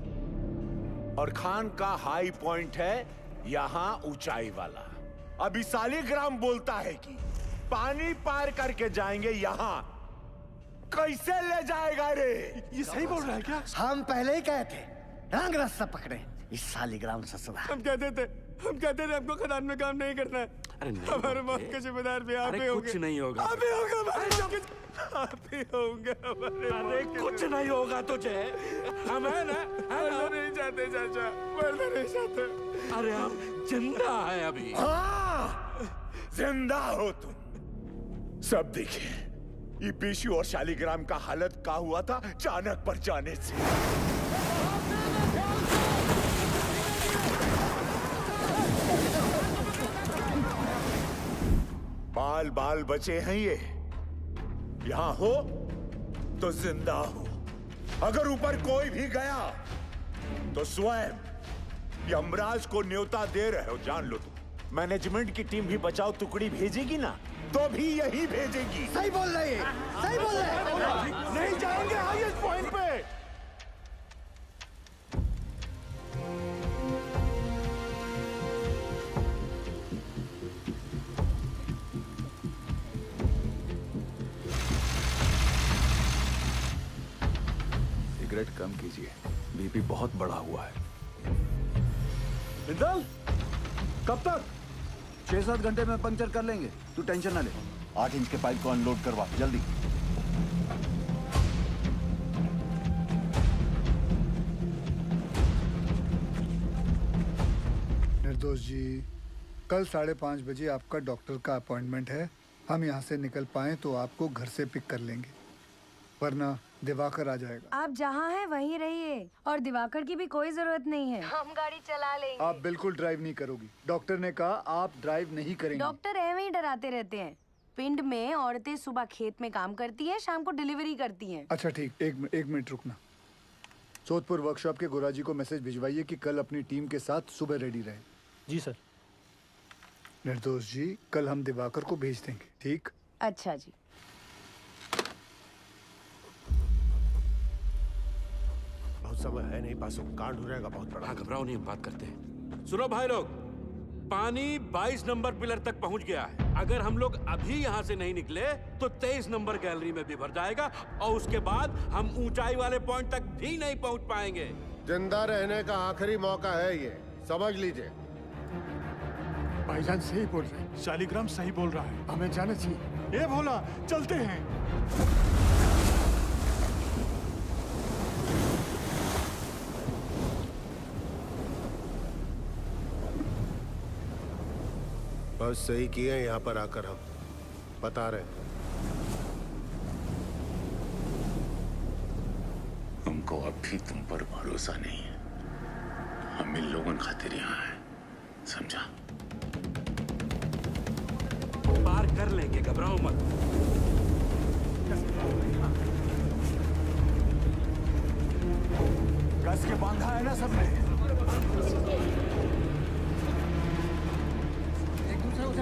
और खान का हाई पॉइंट है यहाँ ऊंचाई वाला। अभी सालिग्राम बोलता है कि पानी पार करके जाएंगे यहाँ। कैसे ले जाएगा रे? ये सही बोल रहा है क्या? हम पहले ही कहे थे रंग रास्ता पकड़े। इस सालिग्राम ससुरा। हम कहते थे हमको खदान में काम नहीं करना है। अरे नहीं, हमारे मौत के जिम्मेदार भी आप ही होंगे। कुछ नहीं होगा। आप ही होगा हमारे। आप ही होंगे हमारे। अरे कुछ नहीं होगा तुझे। हम है ना, मरना नहीं चाहते चाचा, मरना नहीं चाहते। अरे हम जिंदा है अभी। हाँ, जिंदा हो तुम। सब देखे ये पेशू और शालिग्राम का हालत का हुआ था चाणक पर जाने से। बाल बाल बचे हैं ये, यहां हो तो जिंदा हो। अगर ऊपर कोई भी गया तो स्वयं यमराज को न्योता दे रहे हो, जान लो तुम। मैनेजमेंट की टीम भी बचाओ टुकड़ी भेजेगी ना, तो भी यही भेजेगी। सही बोल रहे हैं, सही बोल रहे हैं। नहीं जाएंगे हाईएस्ट पॉइंट पे। सिगरेट कम कीजिए, बीपी बहुत बढ़ा हुआ है। बिंदल, कब तक? 6-7 घंटे में पंक्चर कर लेंगे, तू टेंशन ना ले। 8 इंच के पाइप को अनलोड करवा जल्दी। निर्दोष जी, कल 5:30 बजे आपका डॉक्टर का अपॉइंटमेंट है। हम यहाँ से निकल पाए तो आपको घर से पिक कर लेंगे, वरना दिवाकर आ जाएगा। आप जहाँ हैं वहीं रहिए, और दिवाकर की भी कोई जरूरत नहीं है, हम गाड़ी चला लेंगे। आप बिल्कुल ड्राइव नहीं करोगी, डॉक्टर ने कहा आप ड्राइव नहीं करेंगे। डॉक्टर ऐਵੇਂ ही डराते रहते हैं। पिंड में औरतें सुबह खेत में काम करती हैं, शाम को डिलीवरी करती हैं। अच्छा ठीक, एक मिनट रुकना। सोदपुर वर्कशॉप के गुराजी को मैसेज भिजवाइए कि कल अपनी टीम के साथ सुबह रेडी रहे। जी सर। निर्दोष जी, कल हम दिवाकर को भेज देंगे, ठीक? अच्छा जी। बहुत समय है नहीं, पासों कांड हो रहेगा बहुत बड़ा। घबराओ नहीं, हम बात करते हैं। सुनो भाई लोग, पानी 22 नंबर पिलर तक पहुंच गया है। अगर हम लोग अभी यहाँ से नहीं निकले तो 23 नंबर गैलरी में भी भर जाएगा, और उसके बाद हम ऊंचाई वाले पॉइंट तक भी नहीं पहुंच पाएंगे। जिंदा रहने का आखिरी मौका है ये, समझ लीजिए। भाईजान सही बोल रहे हैं, शालिग्राम सही बोल रहा है, हमें जाना चाहिए। ये भोला, चलते हैं। बस सही किए यहाँ पर आकर, हम बता रहे हैं। हमको अब भी तुम पर भरोसा नहीं है। हम इन लोगों खातिर यहाँ हैं, समझा? पार कर लेंगे, घबराओ मत। कस के बांधा है ना सबने। एक दूसरे को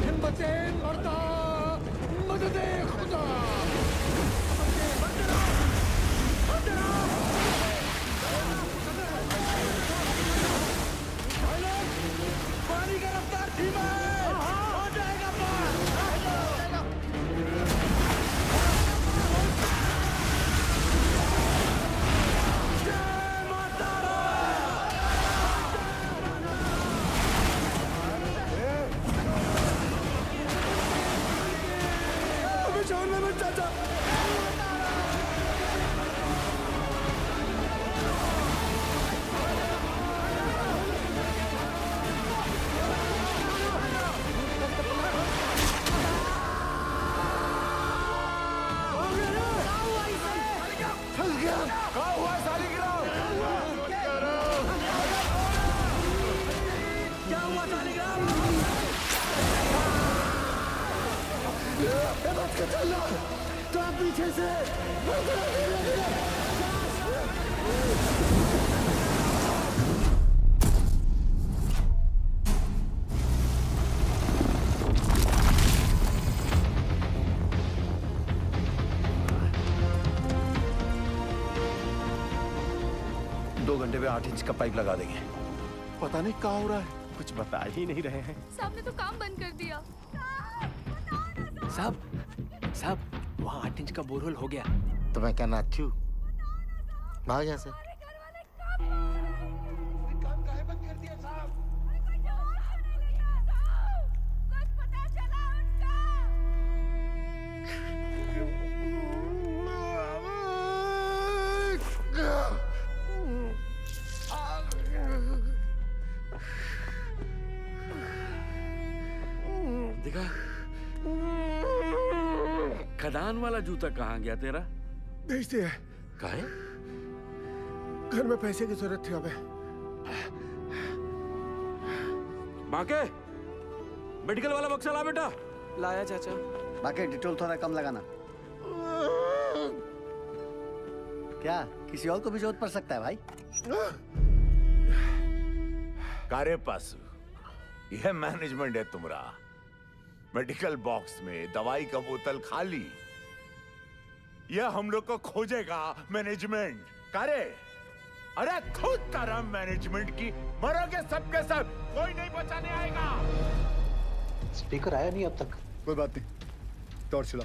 हिम्मते मर्दा, मददे खुदा। पानी का रफ्तार धीमा है, हो जाएगा पार। अभी छोड़ना मत चाचा। 2 घंटे में 8 इंच का पाइप लगा देंगे। पता नहीं क्या हो रहा है, कुछ बता ही नहीं रहे हैं। साहब ने तो काम बंद कर दिया। साहब वहाँ 8 इंच का बोरहोल हो गया। तो मैं क्या नाचू? भाग यहाँ से। खदान वाला जूता कहाँ गया तेरा? बेच दिया। काहे? घर में पैसे की जरूरत थी अबे। बाके, मेडिकल वाला बक्सा ला बेटा। लाया चाचा। बाकी डिटेल थोड़ा कम लगाना। क्या किसी और को भी जरूरत पड़ सकता है भाई? कारे पासु, यह मैनेजमेंट है तुम्हारा। मेडिकल बॉक्स में दवाई का बोतल खाली, यह हम लोग को खोजेगा मैनेजमेंट। कारे, अरे खुद तरह मैनेजमेंट की मरोगे सबके सब, कोई नहीं बचाने आएगा। स्पीकर आया नहीं अब तक। कोई बात नहीं, टॉर्च चला।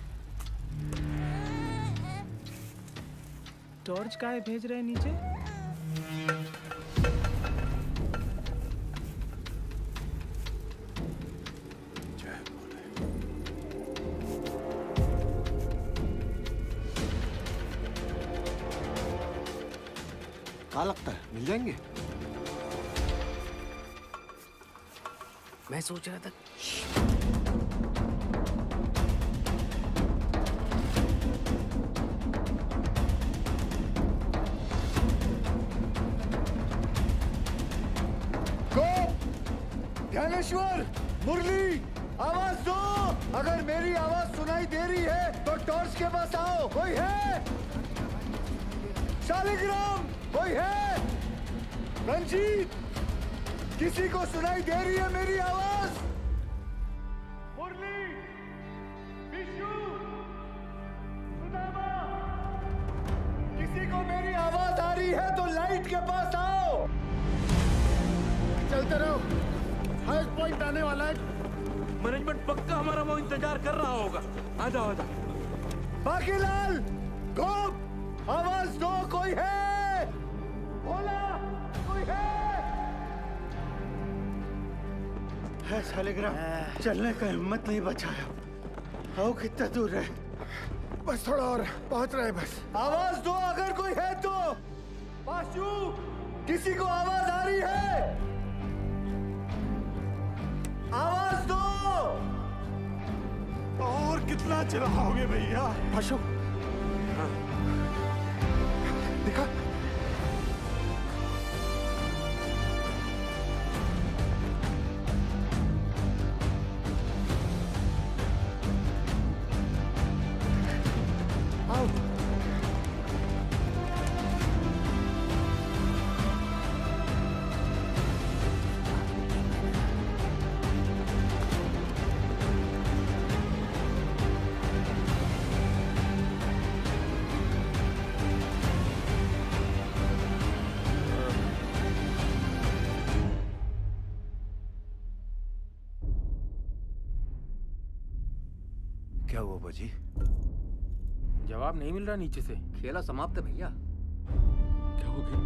टॉर्च काहे भेज रहे हैं नीचे? क्या लगता है मिल जाएंगे? मैं सोच रहा था ध्यानेश्वर, मुरली, आवाज दो। अगर मेरी आवाज सुनाई दे रही है तो टॉर्च के पास आओ। कोई है? शालिग्राम, कोई है? रंजीत, किसी को सुनाई दे रही है मेरी आवाज? मुरली, विशु, सुदामा, किसी को मेरी आवाज आ रही है तो लाइट के पास आओ। चलते रहो, हाईएस्ट पॉइंट आने वाला है। मैनेजमेंट पक्का हमारा वो इंतजार कर रहा होगा। आ जाओ, आ जाओ। बाकीलाल, गोप, आवाज दो। कोई है? भोला, कोई है? शालिग्राम, चलने का हिम्मत नहीं बचाया। आओ, कितना दूर है? बस थोड़ा और, पहुंच रहे बस। आवाज दो अगर कोई है तो। पाशु, किसी को आवाज आ रही है? आवाज दो। और कितना चिल्लाओगे भैया? पाशु, देखा? आओ। क्या हुआ बाजी? जवाब नहीं मिल रहा नीचे से। खेला समाप्त है भैया। क्या हो गया?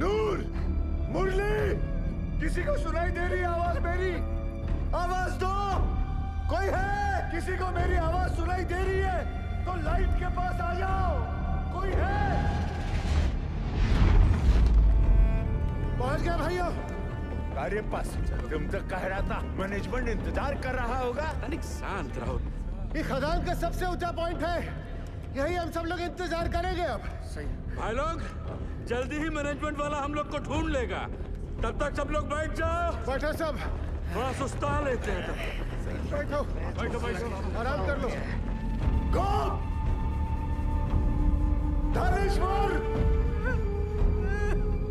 नूर, मुरली, किसी को सुनाई दे रही आवाज मेरी? आवाज दो। कोई है? किसी को मेरी आवाज सुनाई दे रही है तो लाइट के पास आ जाओ। कोई है? पहुंच गया भाइयों। अरे पास, तुम तो कह रहा था मैनेजमेंट इंतजार कर रहा होगा। अनिक शांत रहो। ये खदान का सबसे ऊंचा पॉइंट है, यही हम सब लोग इंतजार करेंगे अब। सही भाई लोग, जल्दी ही मैनेजमेंट वाला हम लोग को ढूंढ लेगा। तब तक सब लोग बैठ जाओ। बैठो सब। थोड़ा सुस्ता लेते हैं तब। बैठो बैठो बैठो, आराम कर लो। गोप, धनेश्वर,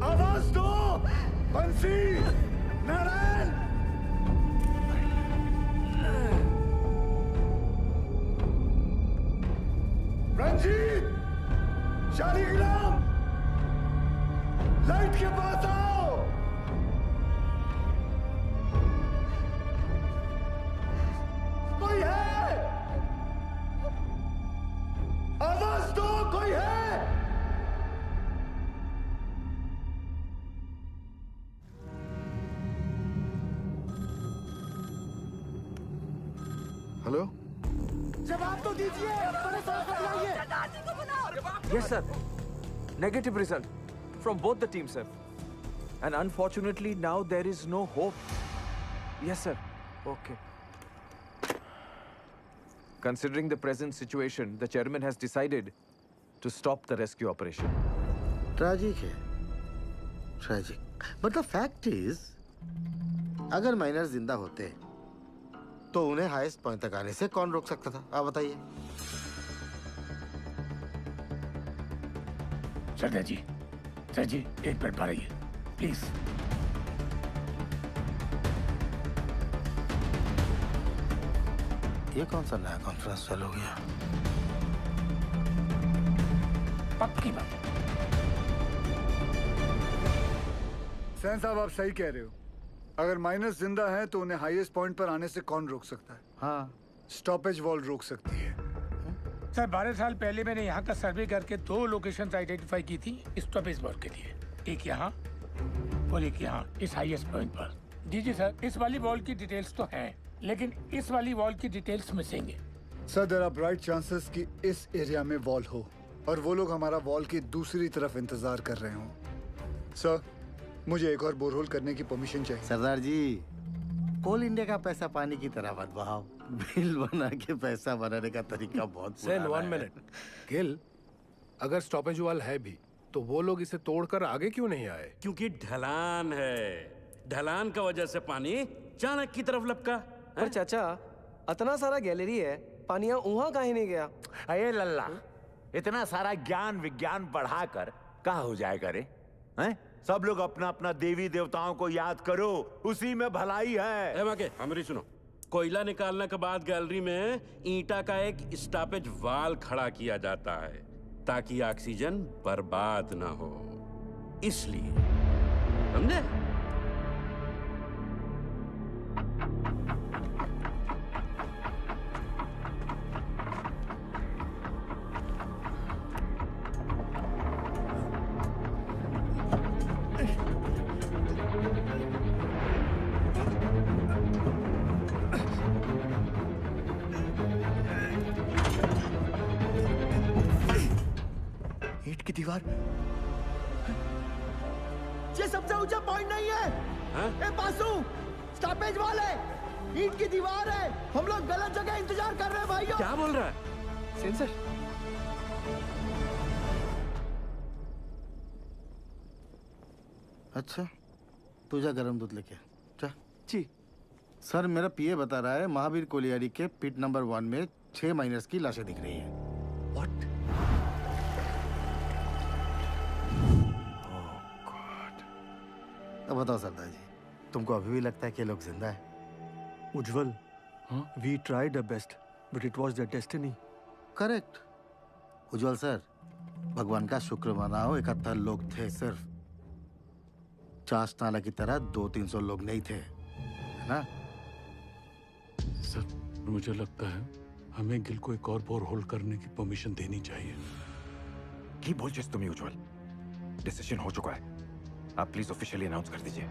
आवाज दो। बंसी, नारायण, रंजीत, शालिग्राम, लाइट के पास आओ। कोई है? आवाज दो। कोई है? हेलो, जवाब तो दीजिए, बड़े साहब को बुलाइए। Yes, sir. Negative result from both the teams, sir. And unfortunately, now there is no hope. Yes, sir. Okay. Considering the present situation, the chairman has decided to stop the rescue operation. Tragic है, tragic. But the fact is, अगर miners जिंदा होते तो उन्हें highest point तक आने से कौन रोक सकता था? आप बताइए। सर जी एक मिनट रहिए प्लीज। ये कौन सा नया कॉन्फ्रेंस चालू हो गया? पक्की बात। सैन साहब आप सही कह रहे हो। अगर माइनस जिंदा हैं तो उन्हें हाईएस्ट पॉइंट पर आने से कौन रोक सकता है? हाँ, स्टॉपेज वॉल रोक सकती है। सर 12 साल पहले मैंने यहाँ का सर्वे करके 2 लोकेशंस आइडेंटिफाई की थी स्टॉपेज वॉल के लिए, एक यहाँ और एक यहाँ इस हाईएस्ट पॉइंट पर। जी सर, इस वाली वॉल की डिटेल्स तो हैं, लेकिन इस वाली वॉल की डिटेल्स मिसिंग है। Sir there are bright chances कि इस एरिया में वॉल हो और वो लोग हमारा वॉल की दूसरी तरफ इंतजार कर रहे हों। सर मुझे एक और बोरहोल करने की परमिशन चाहिए। सरदार जी, कोल इंडिया का पैसा पानी की तरह मत बहाओ। बिल बना के पैसा बनाने का तरीका बहुत सेन, 1 मिनट। गिल, अगर स्टॉपेज वॉल है भी तो वो लोग इसे तोड़कर आगे क्यों नहीं आए? क्योंकि ढलान है, ढलान का वजह से पानी चाणक्य की तरफ लपका। पर चाचा, इतना सारा गैलरी है, पानी वहाँ काहे नहीं गया? अरे लल्ला, इतना सारा ज्ञान विज्ञान पढ़ाकर कहाँ हो जाए करे? हैं? सब लोग अपना अपना देवी देवताओं को याद करो, उसी में भलाई है। हमारी सुनो, कोयला निकालने के बाद गैलरी में ईंटा का एक स्टॉपेज वाल खड़ा किया जाता है ताकि ऑक्सीजन बर्बाद ना हो, इसलिए। समझे? ईंट की दीवार। ये सबसे ऊंचा पॉइंट नहीं है। ए पासू, स्टॉपेज वॉल है, ईंट की दीवार है। हम लोग गलत जगह इंतजार कर रहे हैं भाइयों। क्या बोल रहा है? सेंसर। अच्छा, तू जा गरम दूध लेके जा। जी सर, मेरा पीए बता रहा है महावीर कोलियारी के पिट नंबर 1 में 6 माइनर्स की लाशें दिख रही हैं। What? अब बताओ सरदार जी, तुमको अभी भी लगता है कि ये लोग जिंदा है? उज्जवल, we tried our best, but it was their destiny. Correct. Ujjwal sir, भगवान का शुक्र मनाओ, 71 लोग थे सिर्फ। चास नाला की तरह 200-300 लोग नहीं थे, है ना? सर, मुझे लगता है हमें गिल को एक और बोर होल करने की परमिशन देनी चाहिए। की बोलचेस तुम्हें उज्जवल, डिसीजन हो चुका है, आप प्लीज ऑफिशियली अनाउंस कर दीजिए।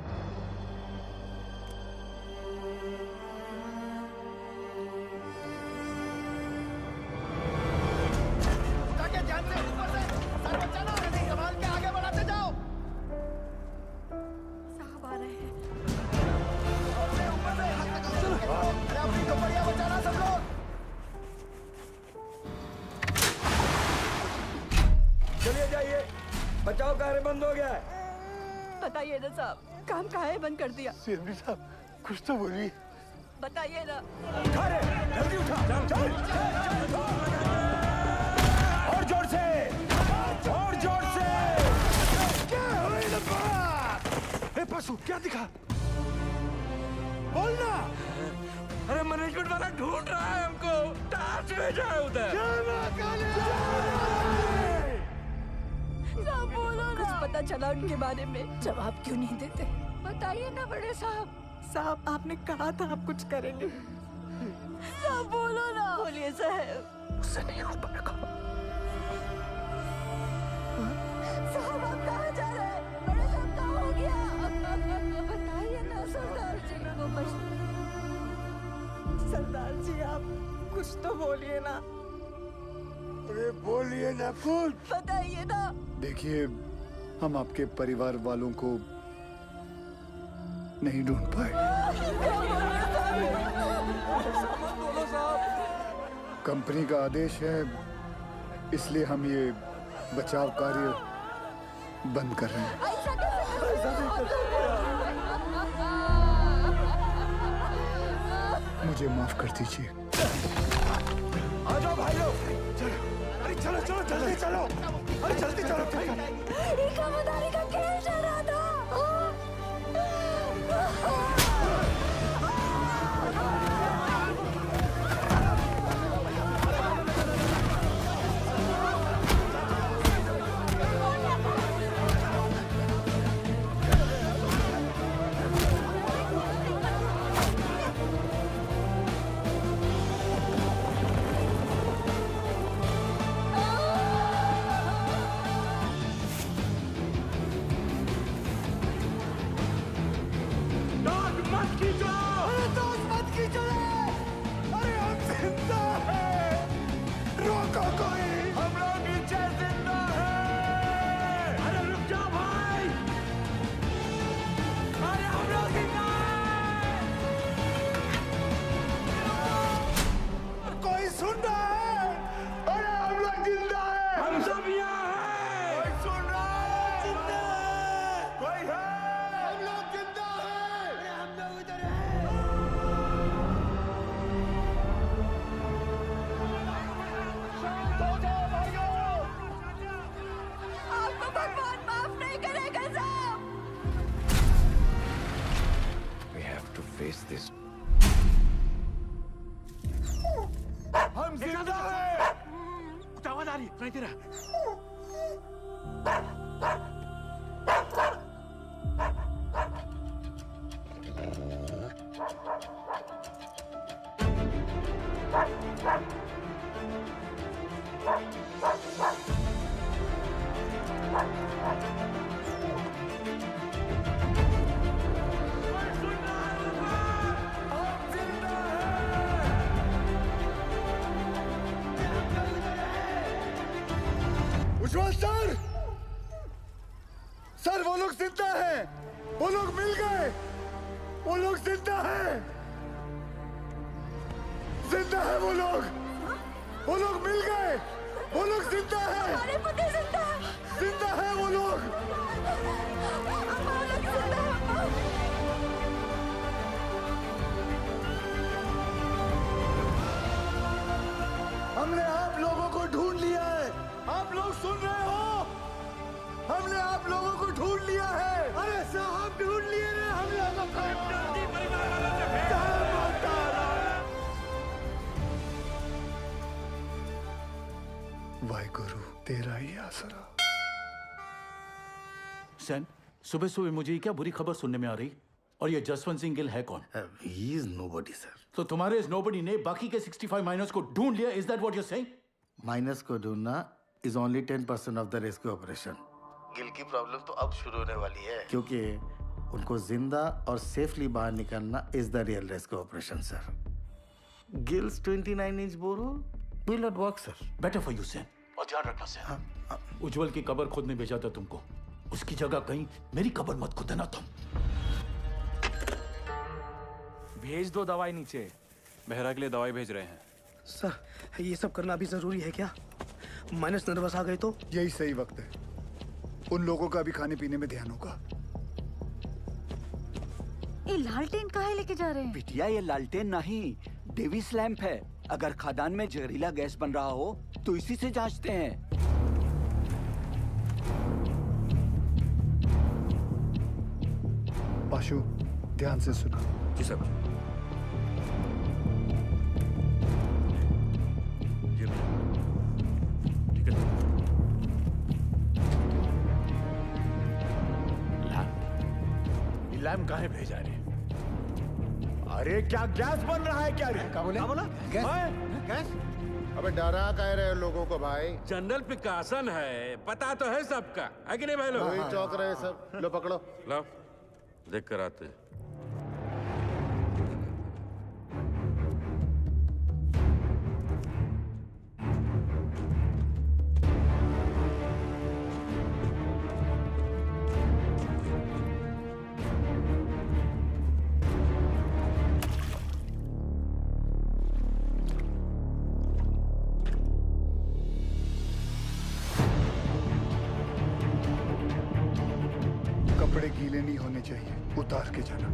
बचाव कार्य बंद हो गया है। बताइए ना साहब, काम काहे बंद कर दिया? सीएमडी साहब, कुछ तो बोलिए। बताइए ना। उठा रे, जल्दी उठा, चल। और जोर से, और जोर से। क्या हुई ना बात? ए पशु, क्या दिखा? बोलना। अरे मैनेजमेंट वाला ढूंढ रहा है हमको, टास्क भेजा है उधर। साहब बोलो ना। कुछ पता चला उनके बारे में? जवाब क्यों नहीं देते? बताइए ना बड़े साहब। साहब आपने कहा था आप कुछ करेंगे। साहब बोलो ना। बोलिए साहब। उससे नहीं हो पाएगा। साहब आप कहाँ जा रहे हैं? बड़े साहब कहाँ हो गया? बताइए ना सरदार जी को। सरदार जी आप कुछ तो बोलिए ना। बताइए ना कुछ। बताइए ना। देखिए, हम आपके परिवार वालों को नहीं ढूंढ पाए। कंपनी का आदेश है, इसलिए हम ये बचाव कार्य बंद कर रहे हैं। मुझे माफ कर दीजिए। आ जाओ भाई लोग, अरे चलो चलो जल्दी चलो, अरे जल्दी चलो। ये खबरदारी का खेल चल रहा था। हम जिंदा हैं। आवाज आ रही है, सुनाई दे रहा है। उज्जवल सर, सर वो लोग जिंदा हैं, वो लोग मिल गए, वो लोग जिंदा हैं, जिंदा है वो लोग मिल गए, वो लोग जिंदा हैं, हमारे पति जिंदा है, जिंदा है वो लोग। हमने आप लोगों को ढूंढ लिया है, आप लोग सुन रहे हो? हमने आप लोगों को ढूंढ लिया है। अरे साहब ढूंढ लिए ना हम लोगों को। वाहिगुरु तेरा ही आसरा। सैन, सुबह सुबह मुझे ये क्या बुरी खबर सुनने में आ रही? और ये जसवंत सिंह गिल है कौन? He is nobody, sir. तो तुम्हारे इस नोबडी ने बाकी के 65 माइनर्स को ढूंढ लिया? Is that what you're saying? Minus को ढूंढना is only 10% of the rescue operation. Gill की प्रॉब्लम तो अब शुरू होने वाली है, क्योंकि उनको जिंदा और सेफली बाहर निकालना is the real rescue operation, sir. Gil's 29-inch borehole will not work, sir. Better for you, सैन। और ध्यान रखना सैन, उज्जवल की कब्र खुद ने भेजा था तुमको, उसकी जगह कहीं मेरी कब्र मत खुदना तुम। भेज दो दवाई नीचे। बेहरा के लिए दवाई भेज रहे हैं। सर, ये सब करना अभी जरूरी है क्या? माइनस नर्वस आ गए तो? यही सही वक्त है, उन लोगों का भी खाने पीने में ध्यान होगा। ये लालटेन काहे लेके जा रहे हैं? बिटिया, ये लालटेन नहीं, डेविस लैंप है। अगर खदान में जहरीला गैस बन रहा हो तो इसी से जांचते हैं। पाशु, ध्यान से सुना। जी सर। ठीक है। लैम्प काहे भेजा रे? अरे क्या गैस बन रहा है क्या रे? क्या बोला? गैस? अबे डरा कह रहे हो लोगों को भाई? जनरल पिकासन है, पता तो है सबका, है कि नहीं भाई लोग? वही चौक रहे सब। लो पकड़ो। लो, देख कर आते हैं। कपड़े गीले नहीं होने चाहिए, उतार के जाना।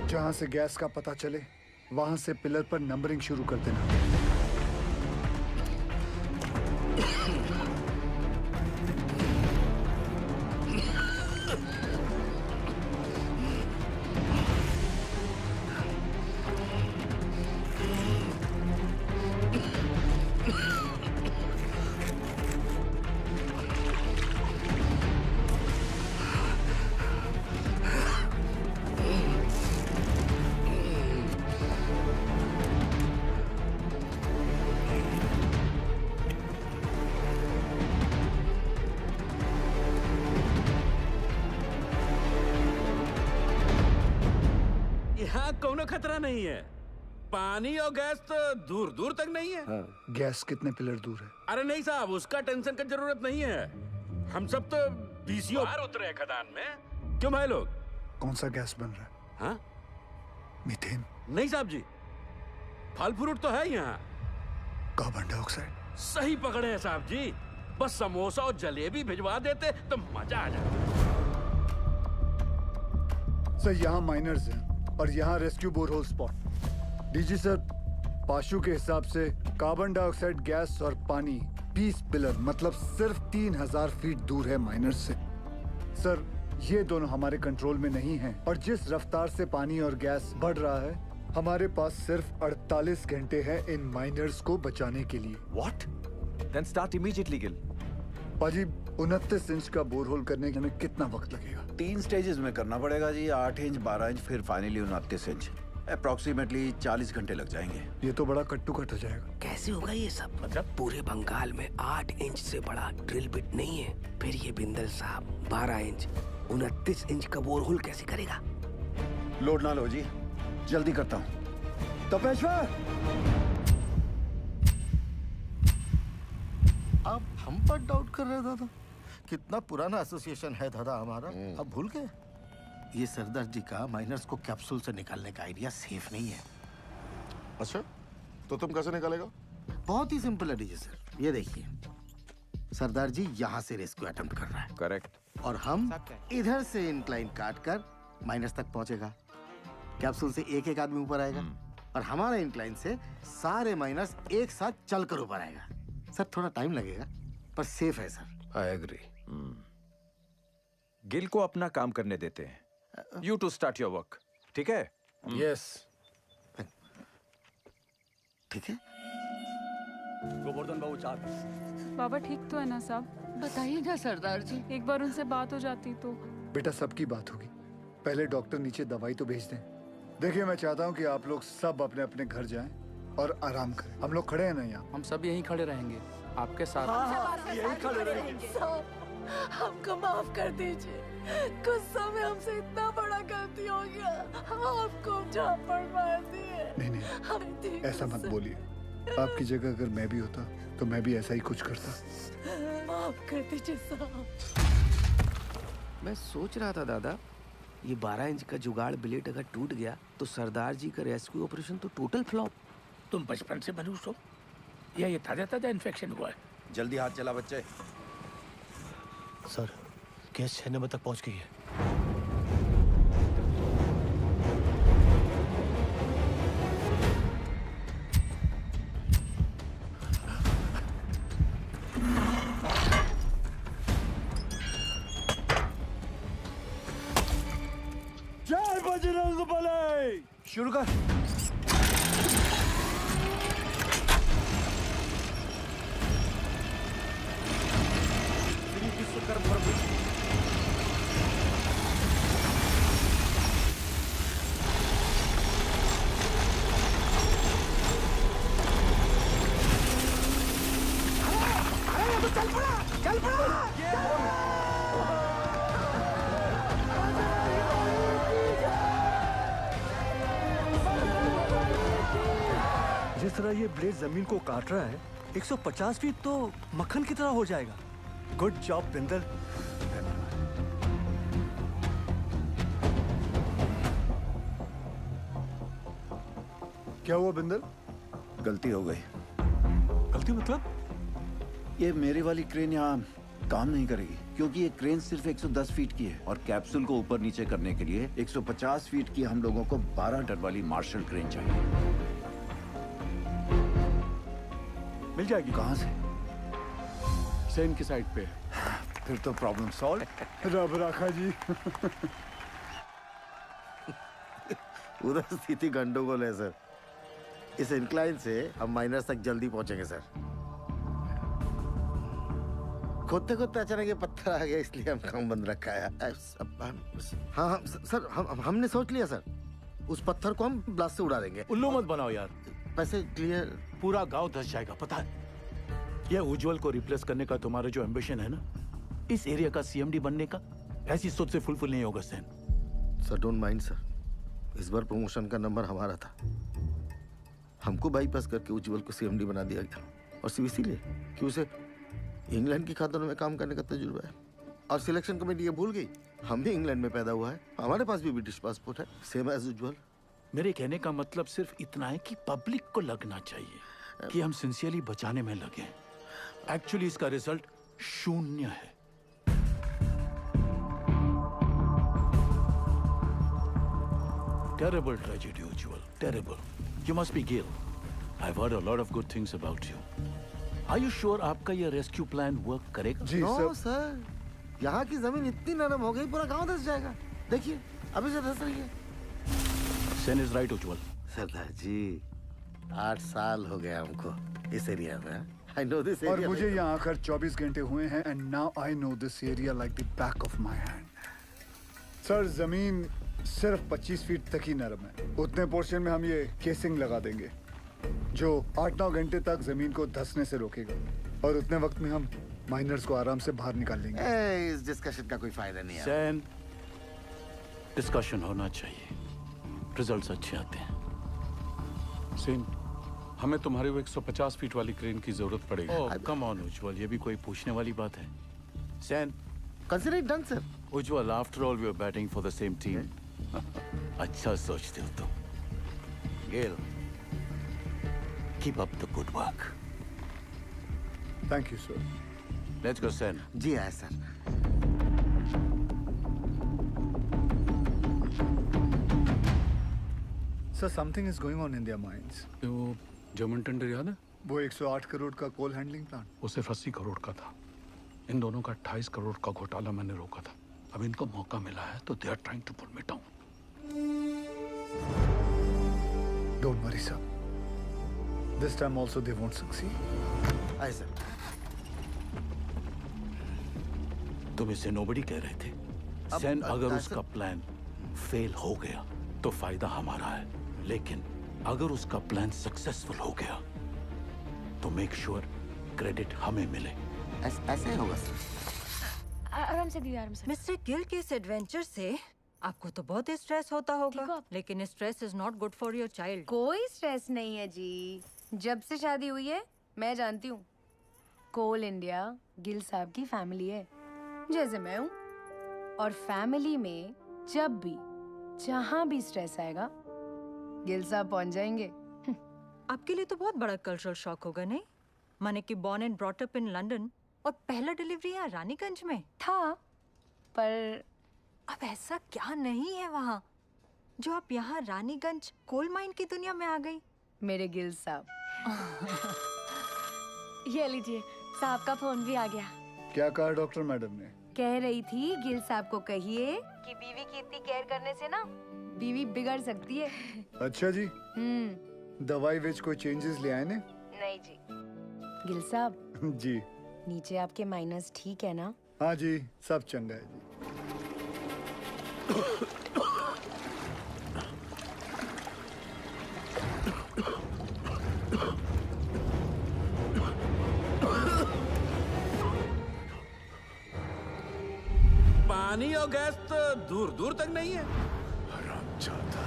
जहां से गैस का पता चले वहां से पिलर पर नंबरिंग शुरू कर देना। यहाँ कोनो खतरा नहीं है। पानी और गैस तो दूर दूर तक नहीं है। गैस कितने पिलर दूर है? अरे नहीं साहब, उसका टेंशन की जरूरत नहीं है। हम सब तो बीसीओ बाहर उतरे हैं खदान में। क्यों भाई लोग? कौन सा गैस बन रहा है? हाँ? मीथेन? नहीं साहब जी, फल फ्रूट तो है यहाँ। Carbon dioxide? सही पकड़े हैं साहब जी। बस समोसा और जलेबी भिजवा देते तो मजा आ जाता। सर यहाँ माइनर्स हैं और यहाँ rescue borehole spot. DG sir, Pashu के हिसाब से कार्बन डाइऑक्साइड गैस और पानी 20 पिलर मतलब सिर्फ 3000 फीट दूर है माइनर्स से। सर ये दोनों हमारे कंट्रोल में नहीं हैं और जिस रफ्तार से पानी और गैस बढ़ रहा है हमारे पास सिर्फ 48 घंटे हैं इन माइनर्स को बचाने के लिए। What? Then start immediately, Gil. पाजी 29 इंच का बोरहोल करने में कितना वक्त लगेगा? 3 स्टेजेस में करना पड़ेगा जी। 8 इंच, 12 इंच, फिर फाइनली 29 इंच। अप्रोक्सीमेटली 40 घंटे लग जाएंगे। ये तो बड़ा कट्टू कट हो जाएगा। कैसे होगा ये सब? मतलब पूरे बंगाल में 8 इंच से बड़ा ड्रिल बिट नहीं है। फिर ये बिंदल साहब 12 इंच 29 इंच का बोरहोल कैसे करेगा? लोड ना लो जी, जल्दी करता हूँ। तपेश्वर, आप हम पर डाउट कर रहे दादा? कितना पुराना एसोसिएशन है दादा हमारा, अब भूल गए? ये सरदार जी का माइनर्स को कैप्सूल से निकालने का आइडिया सेफ नहीं है। अच्छा, तो तुम कैसे निकालेगा? बहुत ही सिंपल है डीजे सर। ये देखिए, सरदार जी यहाँ से रेस्क्यू अटेम्प्ट कर रहा है। करेक्ट। और हम इधर से इंक्लाइन काट कर माइनस तक पहुंचेगा। कैप्सूल से एक एक आदमी ऊपर आएगा और हमारा इंक्लाइन से सारे माइनर्स एक साथ चलकर ऊपर आएगा। सर थोड़ा टाइम लगेगा पर सेफ है सर। I agree. गिल को अपना काम करने देते हैं। You to start your work. ठीक है? Yes. ठीक है। गोवर्धन बाबू चार। बाबा ठीक तो है ना साहब? बताइए ना सरदार जी। एक बार उनसे बात हो जाती तो। बेटा सबकी बात होगी, पहले डॉक्टर नीचे दवाई तो भेज दें। देखिए मैं चाहता हूँ कि आप लोग सब अपने अपने घर जाएं और आराम करें। हम लोग खड़े हैं ना यहाँ? हम सब यहीं खड़े रहेंगे आपके साथ। यही खड़े रहेंगे। हमको माफ कर दीजिए, गुस्सा में हमसे इतना बड़ा गलती हो गया, आपको झापड़ मार दिए। नहीं ऐसा मत बोलिए। आपकी जगह अगर मैं भी होता तो मैं भी ऐसा ही कुछ करता। माफ कर दीजिए साहब। मैं सोच रहा था दादा, ये 12 इंच का जुगाड़ ब्लेड अगर टूट गया तो सरदार जी का रेस्क्यू ऑपरेशन तो टोटल फ्लॉप। तुम बचपन से मनुष्य हो या ये ताजा ताजा इन्फेक्शन हुआ है? जल्दी हाथ चला बच्चे। सर गैस 6 नंबर तक पहुंच गई है। जय बजरंग बली। शुरू कर। जिस तरह ये ब्लेड जमीन को काट रहा है 150 फीट तो मक्खन की तरह हो जाएगा। Good job Bindal. क्या हुआ बिंदल? गलती हो गई। गलती मतलब? ये मेरी वाली क्रेन यहाँ काम नहीं करेगी क्योंकि ये क्रेन सिर्फ 110 फीट की है और कैप्सूल को ऊपर नीचे करने के लिए 150 फीट की हम लोगों को 12 टन वाली मार्शल क्रेन चाहिए। मिल जाएगी। कहाँ से? सेन की साइड पे। फिर तो प्रॉब्लम सॉल्व। रब राखा जी। उधर स्थिति गंडोगोल है सर। इस इंक्लाइन से हम माइनस तक जल्दी पहुंचेंगे सर। खोदते खोदते अचानक ये पत्थर आ गया इसलिए हम काम बंद रखा है। हाँ सर हमने सोच लिया सर, उस पत्थर को हम ब्लास्ट से उड़ा देंगे। उल्लू मत बनाओ यार। पैसे क्लियर। पूरा गांव धस जाएगा पता है। यह उज्जवल को रिप्लेस करने का तुम्हारा जो एम्बिशन है ना, इस एरिया का सीएमडी बनने का, ऐसी सोच से फुलफिल नहीं होगा सैन। सर डोंट माइंड सर, इस बार प्रमोशन का नंबर हमारा था। हमको बाईपास करके उज्जवल को सीएमडी बना दिया गया और सिर्फ इसीलिए कि उसे इंग्लैंड की खातों में काम करने का तजुर्बा है। और सिलेक्शन कमेटी ये भूल गई हम भी इंग्लैंड में पैदा हुआ है, हमारे पास भी ब्रिटिश पासपोर्ट है, सेम एज उज्जवल। मेरे कहने का मतलब सिर्फ इतना है कि पब्लिक को लगना चाहिए कि हम सिंसियरली बचाने में लगे। एक्चुअली इसका रिजल्ट 0 है। Terrible tragedy, Ujjwal. Terrible. You must be Gil. I've heard a lot of good things about you. Are you sure आपका ये रेस्क्यू प्लान वर्क करेगा? जी सर, यहाँ की जमीन इतनी नरम हो गई पूरा गांव धस जाएगा। देखिए अभी से धस रही है। Sen is right, Ujjwal. सरदार जी 8 साल हो गए हमको इस एरिया में। I know this area. और मुझे यहाँ आकर 24 घंटे हुए हैं and now I know this area like the back of my hand. Sir जमीन सिर्फ 25 फीट तक ही नरम है। उतने पोर्शन में हम ये केसिंग लगा देंगे जो 8-9 घंटे तक जमीन को धंसने से रोकेगा और उतने वक्त में हम माइनर्स को आराम से बाहर निकाल लेंगे। इस डिस्कशन का कोई फायदा नहीं है। सैन, डिस्कशन होना चाहिए, रिजल्ट्स अच्छे आते हैं। सेन, हमें तुम्हारे वो 150 फीट वाली क्रेन की जरूरत पड़ेगी। ओह कम ऑन उज्जवल, ये भी कोई पूछने वाली बात है। Sen, consider it done sir. Ujjwal, after all we are batting for the same team. अच्छा सोचते हो तुम। Gill, keep up the good work. Thank you sir. Let's go Sen. जी आए sir. Sir something is going on in their minds. वो German tender याद है? वो 108 करोड़ का कोल हैंडलिंग प्लांट, वो सिर्फ 80 करोड़ का था। इन दोनों का 28 करोड़ का घोटाला मैंने रोका था। अब इनको मौका मिला है तो they are trying to pull me down. Don't worry sir, this time also they won't succeed. आए सर। तुम इसे नोबडी कह रहे थे। सैन, अगर उसका प्लान फेल हो गया तो फायदा हमारा है, लेकिन अगर उसका प्लान सक्सेसफुल हो गया तो मेक श्योर क्रेडिट हमें मिले। ऐसे होगा सर। आराम से दिया, आराम से। मिस्टर गिल के इस एडवेंचर से आपको तो बहुत स्ट्रेस होता होगा, लेकिन stress is not good for your child. कोई स्ट्रेस नहीं है जी। जब से शादी हुई है मैं जानती हूँ, कोल इंडिया गिल साहब की फैमिली है जैसे मैं हूँ। और फैमिली में जब भी जहाँ भी स्ट्रेस आएगा गिल साहब पहुँच जाएंगे। आपके लिए तो बहुत बड़ा कल्चरल शॉक होगा नहीं? माने कि born and brought up in London और पहला डिलीवरी यहाँ रानीगंज में था, पर अब ऐसा क्या नहीं है वहाँ जो आप यहाँ रानीगंज कोल माइन की दुनिया में आ गई? मेरे गिल साहब। ये लीजिए, साहब का फोन भी आ गया। क्या कहा डॉक्टर मैडम ने? कह रही थी गिल साहब को कहिए कि बीवी की इतनी केयर करने से ना बीवी बिगड़ सकती है। अच्छा जी। दवाई विच कोई चेंजेस ले आए ने? नहीं जी। गिल साहब जी। नीचे आपके माइनस ठीक है ना? हाँ जी, सब चंगा है जी। पानी और गैस तो दूर दूर तक नहीं है। हरामजादा।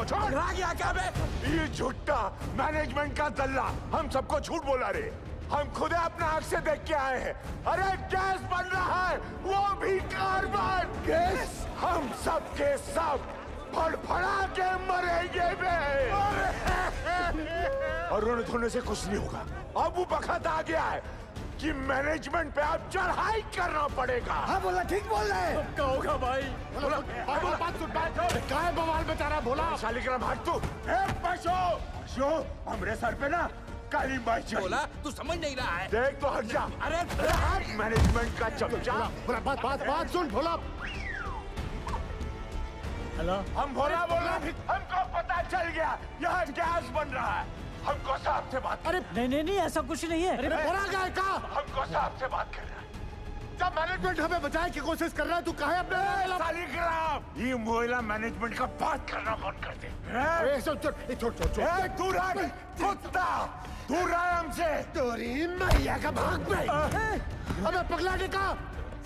छोड़। पगला गया क्या बे? ये झूठा मैनेजमेंट का दल्ला हम सबको झूठ बोला रे। हम खुद अपना आंख से देख के आए हैं। अरे गैस बन रहा है, वो भी कार्बन गैस। हम सब के सब फड़फड़ा के मरेंगे बे। और रोने धोने से कुछ नहीं होगा। अब वो वक्त आ गया है कि मैनेजमेंट पे आप चढ़ाई करना पड़ेगा। हाँ बोला, ठीक बोल रहे हैं। क्या होगा भाई? बोला, बात सुन, बात सुन। क्या है बवाल बेचारा? बोला शालिग्राम भाग तू। पशु हमरे सर पे ना काली माई चढ़ी। बोला तू समझ नहीं रहा है। देख तो हट जा। अरे मैनेजमेंट का चमचा। बोला, बात सुन भोला। हेलो, हम भोला बोला, हमको पता चल गया यहाँ गैस बन रहा है। हमको साहब से बात। अरे नहीं ऐसा कुछ नहीं है। अरे भोला गए का? हमको साहब से बात करना है। जब मैनेजमेंट हमें बचाने की कोशिश कर रहा है, तू कहे अपने शालिग्राम ये मोहल्ला मैनेजमेंट का बात करना बंद कर दे। छोड़ दूर हट कुत्ता, दूर रहा हमसे। तोरी मैया का भाग में। अबे पगला के का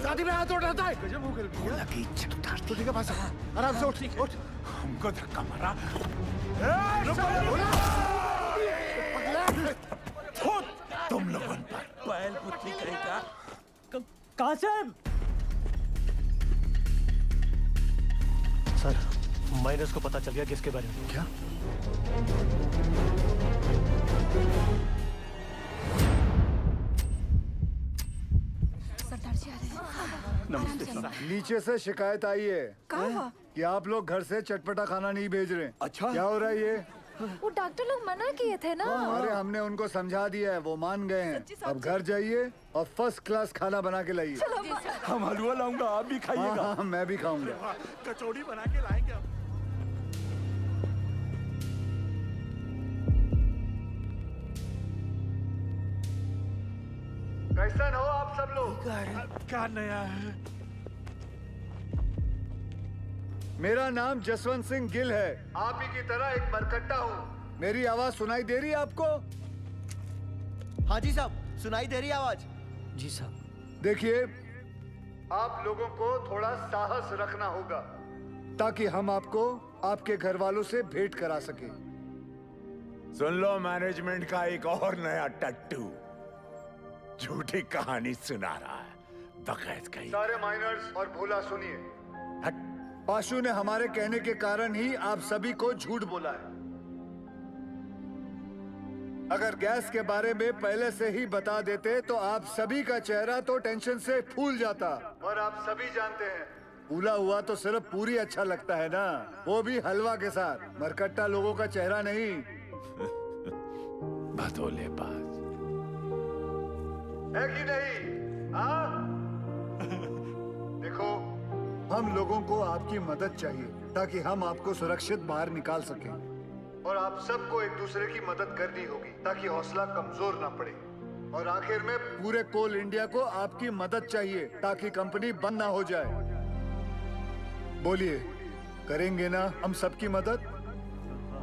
शादी में हाथ उठाता है। भोला की इज्जत उतार तो ठीक है पास आराम से उठ। हमको धक्का मारा। तुम लोगों पर बैल बुद्धि कहेगा। कासिम सर, माइनस को पता चल गया किसके बारे में। क्या? सरदार जी आ रहे हैं। नमस्ते। नीचे से शिकायत आई है कि आप लोग घर से चटपटा खाना नहीं भेज रहे। अच्छा, क्या हो रहा है ये? वो डॉक्टर लोग मना किए थे ना। अरे हमने उनको समझा दिया है, वो मान गए हैं। अब घर जाइए और फर्स्ट क्लास खाना बना के लाइए। हम हलवा लाऊंगा, आप भी खाइएगा। हाँ, मैं भी खाऊंगा। कचौड़ी बना के लाएंगे हम। कैसन हो आप सब लोग? क्या नया है? मेरा नाम जसवंत सिंह गिल है। आप ही की तरह एक मरकट्टा हूँ। मेरी आवाज सुनाई दे रही है आपको? हाँ जी साहब, सुनाई दे रही आवाज। जी साहब। देखिए, आप लोगों को थोड़ा साहस रखना होगा ताकि हम आपको आपके घर वालों से भेंट करा सके। सुन लो, मैनेजमेंट का एक और नया टट्टू झूठी कहानी सुना रहा है। बगैर कहीं सारे माइनर्स और भोला सुनिए। पाशु ने हमारे कहने के कारण ही आप सभी को झूठ बोला है। अगर गैस के बारे में पहले से ही बता देते तो आप सभी का चेहरा तो टेंशन से फूल जाता। और आप सभी जानते हैं, फूला हुआ तो सिर्फ पूरी अच्छा लगता है ना, वो भी हलवा के साथ। मरकट्टा लोगों का चेहरा नहीं। भदोले बाज है कि नहीं? हाँ? देखो, हम लोगों को आपकी मदद चाहिए ताकि हम आपको सुरक्षित बाहर निकाल सकें। और आप सबको एक दूसरे की मदद करनी होगी ताकि हौसला कमजोर ना पड़े। और आखिर में पूरे कोल इंडिया को आपकी मदद चाहिए ताकि कंपनी बंद ना हो जाए। बोलिए, करेंगे ना हम सबकी मदद?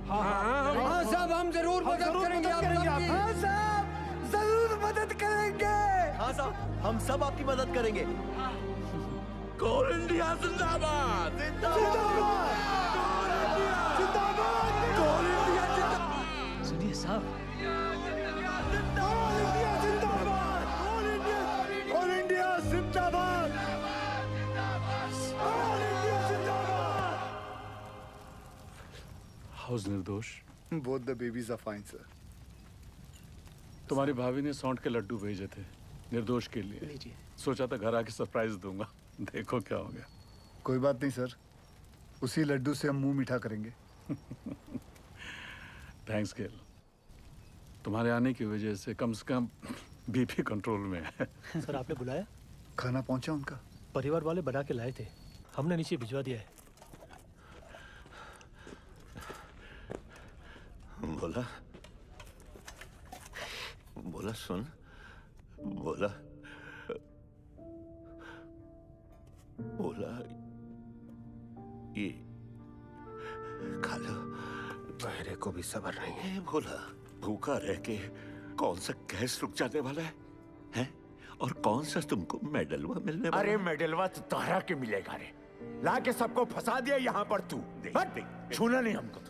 हाँ साहब, हम जरूर मदद करेंगे। हाँ साहब, जरूर मदद करेंगे। हाँ साहब, हम सब आपकी मदद करेंगे। कोल इंडिया जिंदाबाद। सुनिए साहब, कोल इंडिया जिंदाबाद। हाउस निर्दोष। Both the babies are fine sir. तुम्हारी भाभी ने सौंठ के लड्डू भेजे थे निर्दोष के लिए। सोचा था घर आके सरप्राइज दूंगा, देखो क्या हो गया। कोई बात नहीं सर, उसी लड्डू से हम मुंह मीठा करेंगे। थैंक्स गिल, तुम्हारे आने की वजह से कम बीपी कंट्रोल में है। सर, आपने बुलाया? खाना पहुंचा उनका? परिवार वाले बना के लाए थे, हमने नीचे भिजवा दिया है। बोला बोला सुन, बोला बोला ये खा लो। मेरे को भी सब्र नहीं है। बोला भूखा रह के कौन सा गैस रुक जाने वाला है, हैं? और कौन सा तुमको मेडलवा मिलने वाला? अरे मेडलवा तो तारा के मिलेगा रे। ला के सबको फंसा दिया यहाँ पर तू। देख छूना नहीं हमको।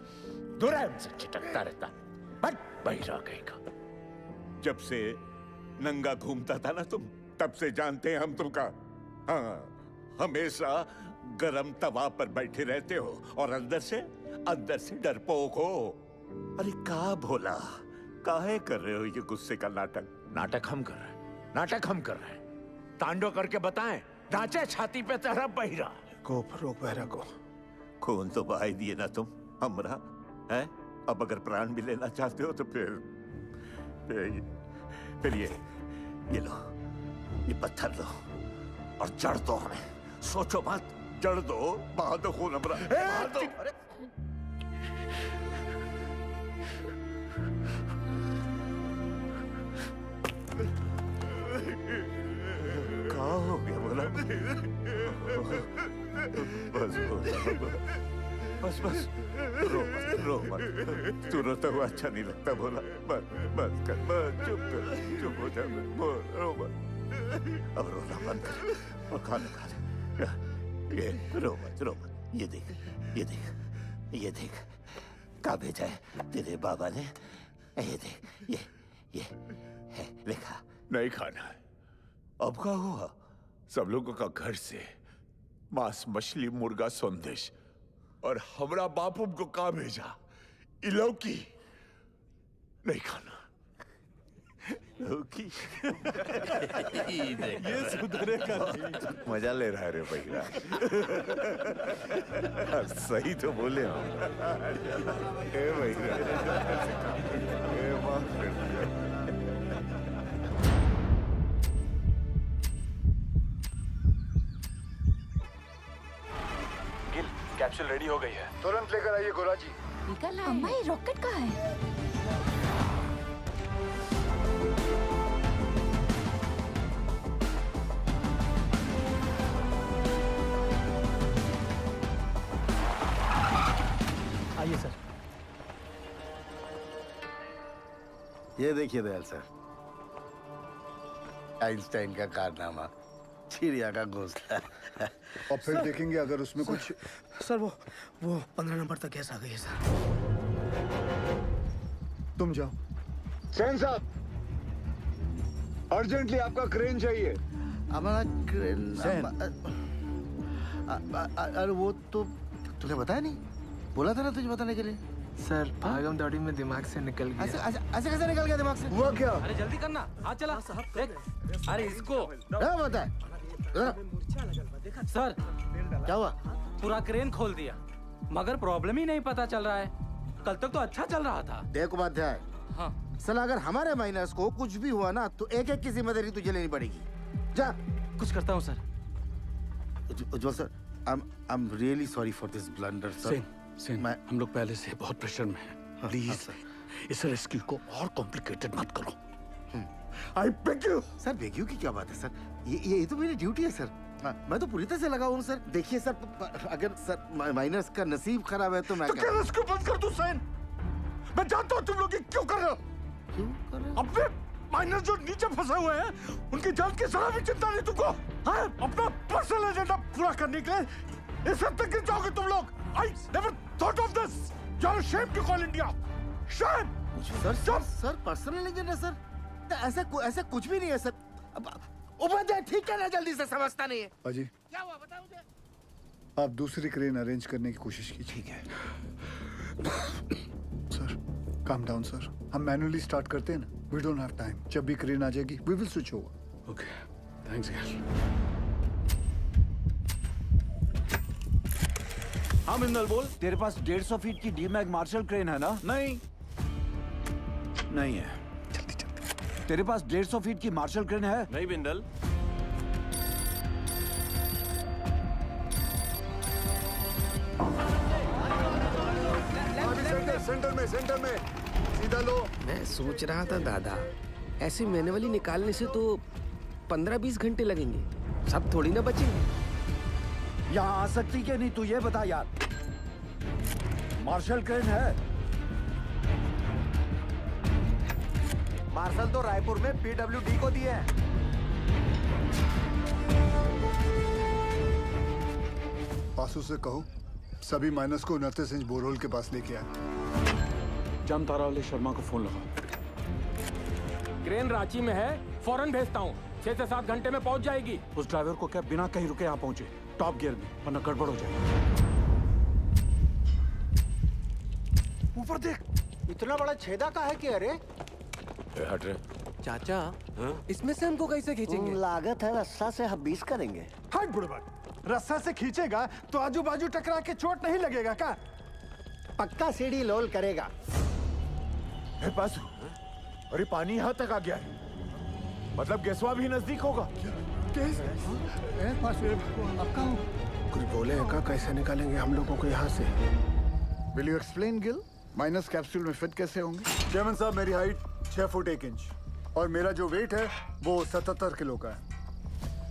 दुरान से चिटकता रहता। बट बहिरा कहेगा। जब से नंगा घूमता था ना तुम, तब से जानते हैं हम तुमका। हाँ, हमेशा गरम तवा पर बैठे रहते हो और अंदर से डरपोक हो। अरे का भोला, काहे कर रहे हो ये गुस्से का नाटक? नाटक हम कर रहे हैं, नाटक हम कर रहे हैं। तांडव करके बताएं, नाचे छाती पे तेरा बहिरा। को रोक बहरा को। खून तो बहा ही दिए ना तुम हमरा, है? अब अगर प्राण भी लेना चाहते हो तो फिर ये लो, ये पत्थर लो और जड़ दो हमें। सोचो मत, जड़ दो, बहा दो खून हमरा, बहा दो। क्या हो गया बोला? बस रो मत। तू रोता हुआ अच्छा नहीं लगता बोला। बस कर, बस चुप हो जा, रो मत। अब रोना बंद कर और खाना खा ले। ये रो मत। ये देख क्या भेजा है तेरे बाबा ने। ये देख, ये है लिखा। नहीं खाना है। अब क्या हुआ? सब लोगों का घर से मांस, मछली, मुर्गा, संदेश, और हमरा बापू को कहा भेजा? इलौकी नहीं खाना। लौकी ये सुधरेगा नहीं। मजा ले रहा है रे भैया। सही तो बोले हम। ए भैया, माफ कर दिया। कैप्सूल रेडी हो गई है। तुरंत लेकर आइए गोरा जी। निकल आए। अम्मा, ये रॉकेट कहाँ है? आइए सर। ये देखिए दयाल सर, आइंस्टाइन का कारनामा, चिड़िया का घोंसला। और फिर देखेंगे अगर उसमें कुछ। सर वो 15 नंबर तक गैस आ गई है सर। तुम जाओ। सेन साहब, अर्जेंटली आपका क्रेन चाहिए। हमारा क्रेन? अरे वो तो तुझे बताया नहीं, बोला था ना तुझे बताने के लिए। सर भागम दौड़ी में दिमाग से निकल गया। ऐसे कैसे निकल गया दिमाग से? हुआ क्या? अरे जल्दी करना, हाथ चला। अरे इसको बता सर, क्या हुआ? पूरा क्रेन खोल दिया, मगर प्रॉब्लम ही नहीं पता चल रहा है। कल तक तो अच्छा चल रहा था। देख उपाध्याय, हाँ सर अगर हमारे माइनस को कुछ भी हुआ ना तो एक की जिम्मेदारी तुझे लेनी पड़ेगी। जा। कुछ करता हूँ sir. Ujjwal sir, I am really sorry for this blunder sir. Sen, हम लोग पहले से बहुत प्रेशर में हैं। प्लीज इस रेस्क्यू को और कॉम्प्लिकेटेड मत करो। I beg you. Sir beg you की क्या बात है सर? ये तो मेरी ड्यूटी है सर। मैं तो पूरी तरह से लगा हूँ सर। देखिए सर, अगर सर माइनस का नसीब खराब है तो मैं क्या रेस्क्यू बंद कर दूं सेन? मैं जानता हूँ तुम लोग ये क्यों कर रहे हो। क्यों कर रहे हो? अपने माइनस जो नीचे फंसे हुए हैं उनकी जान की जरा भी चिंता नहीं तुमको? हाँ? अपना पर्सनल एजेंडा पूरा करने के लिए इस हद तक गिर जाओगे तुम लोग। I never thought of this. You are ashamed to call India. Shame. Sir personal agenda sir? ऐसा कुछ भी नहीं है सर। उपाध्याय ठीक है ना, जल्दी से समझता नहीं है। अजी, क्या हुआ बताओ मुझे। आप दूसरी क्रेन अरेंज करने की कोशिश कीजिए। ठीक है सर, काम डाउन सर। हम मैन्युअली स्टार्ट करते हैं ना। We don't have time. जब भी क्रेन आ जाएगी we will switch over. Okay, thanks यार। हाँ बिंदल बोल। तेरे पास 150 फीट की डीमैग मार्शल क्रेन है ना? नहीं है। तेरे पास 150 फीट की मार्शल क्रेन है? नहीं बिंदल। सेंटर में सीधा लो। मैं सोच रहा था दादा, ऐसे मैनुअली निकालने से तो 15-20 घंटे लगेंगे, सब थोड़ी ना बचेंगे। यहाँ आ सकती क्या नहीं तू ये बता यार। मार्शल क्रेन है? मार्शल तो रायपुर में PWD को दिए हैं। पासू से कहो सभी माइनस को 29 इंच बोरहोल के पास लेके आए। जामतारा वाले शर्मा को फोन लगा। क्रेन रांची में है, फौरन भेजता हूँ। 6 से 7 घंटे में पहुंच जाएगी। उस ड्राइवर को क्या बिना कहीं रुके यहाँ पहुंचे, टॉप गियर में, वरना गड़बड़ हो जाएगी। ऊपर देख, इतना बड़ा छेदा का है कि अरे हट रे। चाचा इसमें से हमको कैसे खींचेंगे? लागत है रस्सा से हम 20 करेंगे। हट बुढ़बा, रस्सा से खींचेगा तो आजू बाजू टकरा के चोट नहीं लगेगा क्या? पक्का सीढ़ी लोल करेगा। पासू, अरे पानी यहाँ तक आ गया है, मतलब गेसवा भी नजदीक होगा। कुछ बोले का कैसे निकालेंगे हम लोगों को यहाँ से? Will you explain Gill? Minus capsule में फिट कैसे होंगे? चेयरमैन साहब, मेरी हाइट 6 फुट 1 इंच और मेरा जो वेट है वो 77 किलो का है।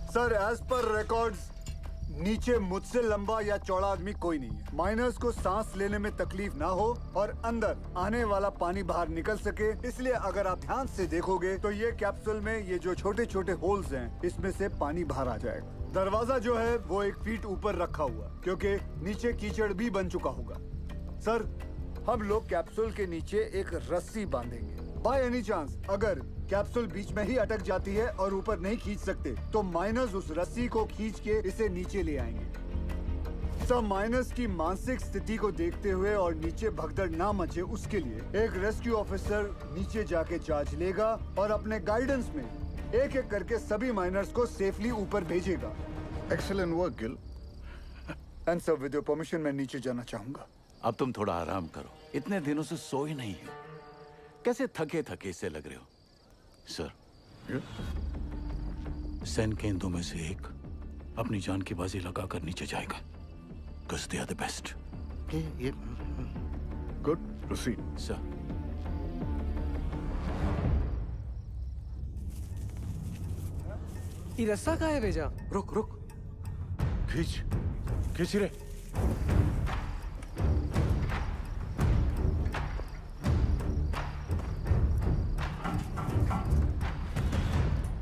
सर, एज पर रिकॉर्ड्स नीचे मुझसे लंबा या चौड़ा आदमी कोई नहीं है। माइनर्स को सांस लेने में तकलीफ ना हो और अंदर आने वाला पानी बाहर निकल सके, इसलिए अगर आप ध्यान से देखोगे तो ये कैप्सूल में ये जो छोटे छोटे होल्स हैं, इसमें से पानी बाहर आ जाएगा। दरवाजा जो है वो 1 फीट ऊपर रखा हुआ, क्योंकि नीचे कीचड़ भी बन चुका होगा। सर, हम लोग कैप्सूल के नीचे एक रस्सी बांधेंगे। बाय एनी चांस अगर कैप्सूल बीच में ही अटक जाती है और ऊपर नहीं खींच सकते, तो माइनर्स उस रस्सी को खींच के इसे नीचे ले आएंगे। सब माइनर्स की मानसिक स्थिति को देखते हुए और नीचे भगदड़ ना मचे उसके लिए एक रेस्क्यू ऑफिसर नीचे जाके चार्ज लेगा और अपने गाइडेंस में एक एक करके सभी माइनर्स को सेफली ऊपर भेजेगा। Excellent work Gill. And sir, with your permission मैं नीचे जाना चाहूंगा। अब तुम थोड़ा आराम करो, इतने दिनों से सोए नहीं हो, कैसे थके थके से लग रहे हो। सर, सेन केंद्रों में से एक अपनी जान की बाजी लगाकर नीचे जाएगा। Because they are the best. Good. Proceed. Sir. ये रस्सा कहाँ है भेजा? रुक रुक, खींच रे।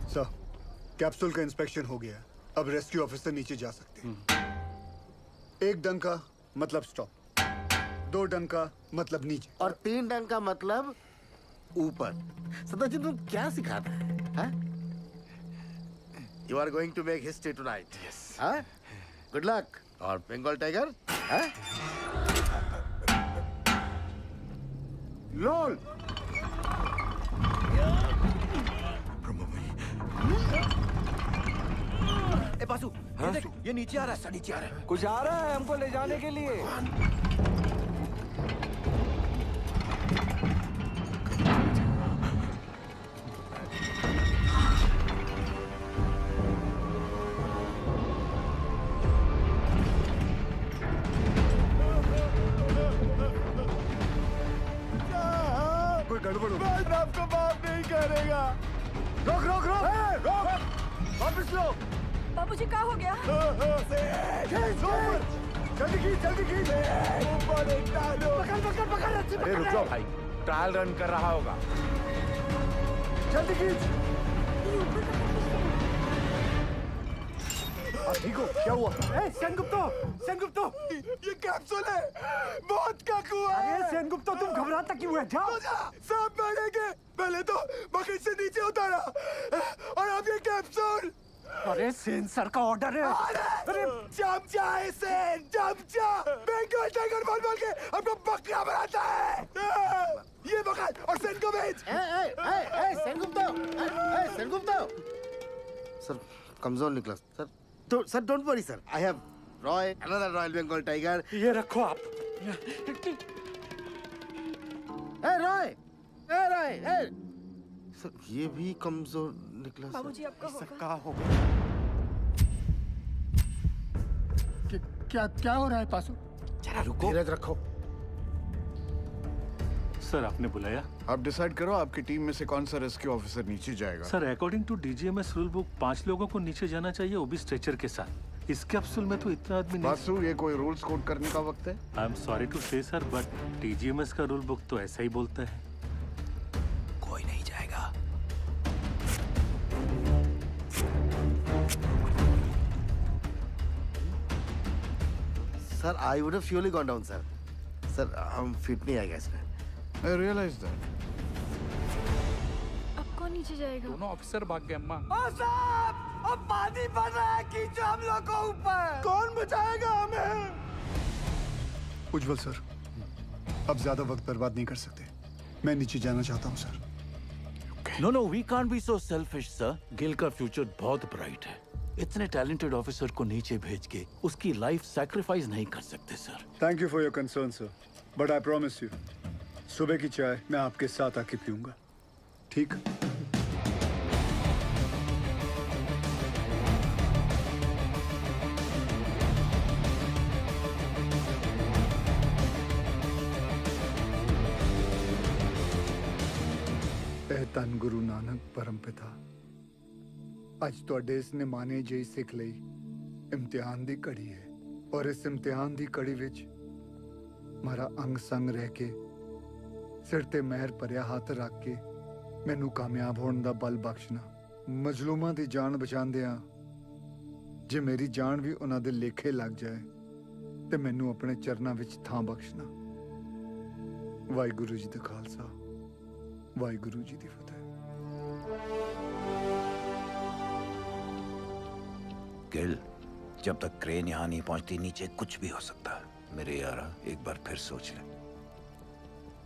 सर, कैप्सूल का इंस्पेक्शन हो गया है। अब रेस्क्यू ऑफिसर नीचे जा सकते हैं। 1 डंका मतलब स्टॉप, 2 डंका मतलब नीचे, और 3 डंका मतलब ऊपर। सदाजी, तुम क्या सिखाता है? You are going to make history tonight. Yes. Good luck. और बंगाल टाइगर लोल। ए बासु, ये देख, ये नीचे आ रहा है, नीचे आ रहा है। कुछ आ रहा है हमको ले जाने के लिए। कोई गड़बड़ हो। मैं आपको माफ नहीं करेगा। रोक रोक रोक, रोक, वापस लो। बाबूजी, क्या हो गया? जल्दी खींच, जल्दी खींच। पकड़ पकड़ पकड़। अरे रुक जाओ भाई, ट्रायल रन कर रहा होगा। जल्दी खींच। ठीक हो? क्या हुआ? सेनगुप्तो, ये कैप्सूल है, मौत का कुआं। अरे सेनगुप्तो, तुम घबराता क्यों है? जाओ। सब मरेंगे। पहले तो बकेट से नीचे उतारा और अब ये कैप्सूल। अरे सेन सर का ऑर्डर है। अरे चमचा है सेन, चमचा। बंगाल टाइगर बोल बोल के हमको बकरा बनाता है। ये बकरा और सेन को भेज। सेनगुप्तो। सर, कमजोर निकला। Sir, don't worry sir. I have Roy, another royal Bengal tiger. ये रखो आप। रॉय। सर, ये भी कमजोर निकला। बाबूजी, आपका क्या होगा? क्या हो रहा है पासु? जरा रुको, धीरज रखो। सर, आपने बुलाया? आप डिसाइड करो आपकी टीम में से कौन सा रेस्क्यू ऑफिसर नीचे जाएगा। Sir, according to DGMS rule book 5 लोगों को नीचे जाना चाहिए, वो भी स्ट्रेचर के साथ। इस कैप्सूल में तो इतना आदमी नहीं। बासु, ये कोई रूल्स कोड करने का वक्त है? आई एम सॉरी टू से सर, बट डीजीएमएस का रूल बुक तो ऐसा ही बोलता है। कोई नहीं जाएगा। Sir, I would have surely gone down, sir. Sir हम फिट नहीं आएगा इसमें। I realize that. अब कौन नीचे जाएगा? दोनों ऑफिसर भाग गए अम्मा। ओ साहब, अब पानी बढ़ रहा है, खींचो हम लोग को ऊपर। कौन बचाएगा हमें? उज्जवल सर, अब ज्यादा वक्त बर्बाद नहीं कर सकते। मैं नीचे जाना चाहता हूँ sir. No no, we can't be so selfish sir. Gill का फ्यूचर बहुत ब्राइट है। इतने टैलेंटेड ऑफिसर को नीचे भेज के उसकी लाइफ सैक्रिफाइस नहीं कर सकते sir. Thank you for your concern sir, but I promise you, सुबह की चाय मैं आपके साथ आके पीऊंगा, ठीक? ਧੰਨ ਗੁਰੂ ਨਾਨਕ ਪਰਮ ਪਿਤਾ, ਅੱਜ ਤੁਹਾਡੇ ਇਸ ਨਿਮਾਣੇ ਜਿਹੀ ਸਿੱਖ ਲਈ ਇਮਤਿਹਾਨ ਦੀ ਘੜੀ ਹੈ, ਔਰ ਇਸ ਇਮਤਿਹਾਨ ਦੀ ਘੜੀ ਵਿੱਚ ਮਾਰਾ ਅੰਗ ਸੰਗ ਰਹਿ ਕੇ ਸਿਰ ਤੇ ਮਹਿਰ ਭਰਿਆ ਹੱਥ ਰੱਖ ਕੇ ਮੈਨੂੰ ਕਾਮਯਾਬ ਹੋਣ ਦਾ ਬਲ ਬਖਸ਼ਣਾ। ਮਜ਼ਲੂਮਾਂ ਦੀ ਜਾਨ ਬਚਾਉਂਦਿਆਂ ਜੇ ਮੇਰੀ ਜਾਨ ਵੀ ਉਹਨਾਂ ਦੇ ਲੇਖੇ ਲੱਗ ਜਾਏ ਤੇ ਮੈਨੂੰ ਆਪਣੇ ਚਰਨਾਂ ਵਿੱਚ ਥਾਂ ਬਖਸ਼ਣਾ। ਵਾਹਿਗੁਰੂ ਜੀ ਦਾ ਖਾਲਸਾ, वाहिगुरु जी की फतेह। गिल, जब तक क्रेन यहाँ नहीं पहुंचती नीचे कुछ भी हो सकता है। मेरे यारा एक बार फिर सोच ले।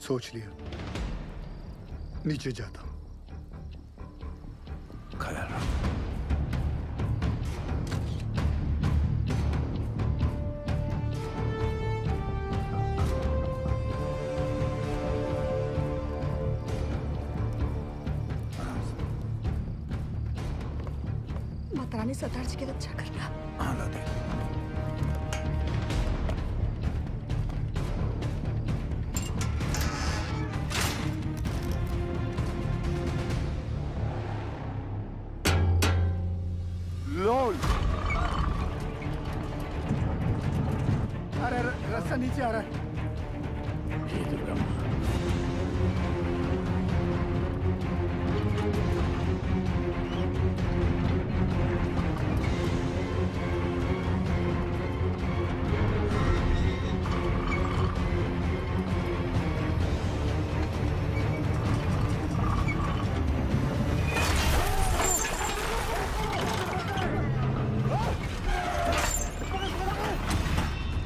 सोच लिया, नीचे जाता हूँ। ख्याल रखो। रानी सरदार जी की रक्षा करना। हाँ लादे। लोल। अरे रास्ता नीचे आ रहा है।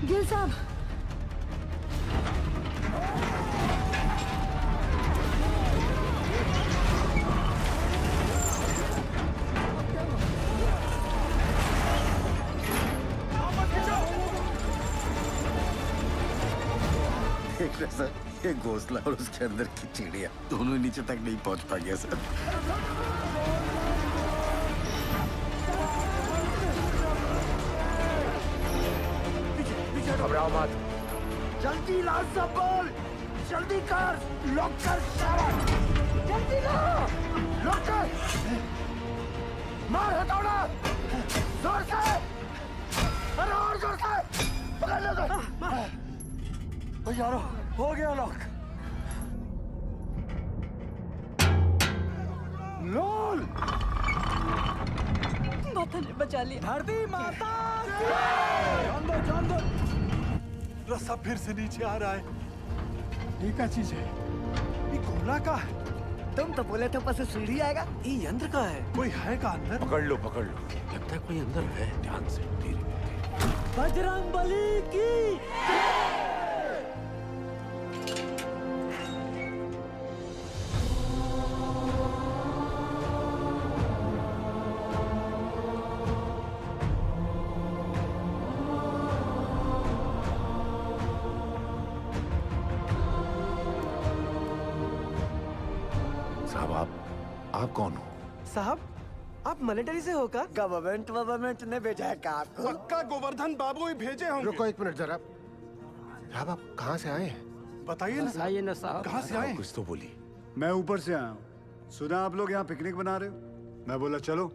गिल साहब, देख रहे सर, ये घोंसला और उसके अंदर की चिड़िया दोनों नीचे तक नहीं पहुंच पाएंगे सर। घबराओ मत। जल्दी ला सब बोल, जल्दी कर, लॉक कर शाबाश, जल्दी ला, लॉक कर, मार हथौड़ा, जोर से, अरे और जोर से, पकड़ लो तो। यारो, हो गया लॉक। लोल, माता ने बचा लिया। धरती माता, जान दो, जान दो। रास्ता फिर से नीचे आ रहा है। ये क्या चीज है? ये गोला का है। तुम तो बोले थे ऊपर से सीढ़ी आएगा। ये यंत्र का है। कोई है का अंदर? पकड़ लो, पकड़ लो। लगता है कोई अंदर है। ध्यान से, धीरे धीरे। बजरंग बली की आप कौन हो? साहब, आप मिलिट्री से हो क्या? गवर्नमेंट ने भेजा है क्या आपको? पक्का गोवर्धन बाबू ही भेजे होंगे। रुको एक मिनट जरा। साहब आप कहाँ से आए हैं? बताइए ना साहब। कहाँ से आए? कुछ तो बोली। मैं ऊपर से आया हूँ। सुना आप लोग यहाँ पिकनिक बना रहे हो? मैं बोला चलो,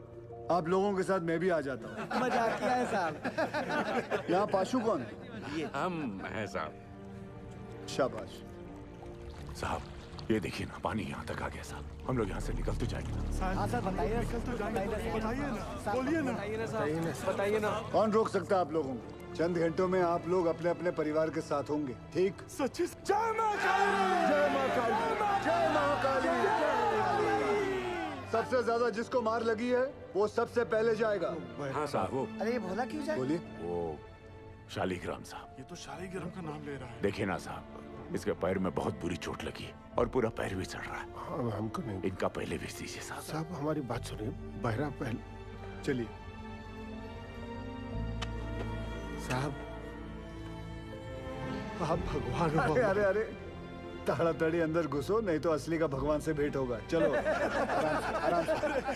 आप लोगों के साथ मैं भी आ जाता हूँ। मजाक किया है साहब। यहाँ पाशु कौन है? ये हम हैं साहब। शाबाश। साहब, ये देखिए ना, पानी यहाँ तक आ गया साहब। हम लोग यहाँ से निकल तो जाएंगे ना। हाँ सर, बताइए ना, बताइए ना, बोलिए ना, बताइए ना, कौन रोक सकता है आप लोगों को? चंद घंटों में आप लोग अपने अपने परिवार के साथ होंगे, ठीक? सच्ची? जय मां काली! जय मां काली! जय महाकाली! सबसे ज्यादा जिसको मार लगी है वो सबसे पहले जाएगा। हाँ साहब वो अरे ये भोला क्यों जाए? बोलिए। वो शालिग्राम साहब। ये तो शालिग्राम का नाम ले रहा है। देखिए ना साहब, इसके पैर में बहुत बुरी चोट लगी और पूरा पैर भी चढ़ रहा है। हाँ, हमको नहीं। इनका पहले भी दीजिए साहब। साहब हमारी बात सुनिए, बहरा पहले। चलिए साहब, आप भगवान हो। अरे अरे अरे, ताड़ाताड़ी अंदर घुसो, नहीं तो असली का भगवान से भेंट होगा। चलो आराम से।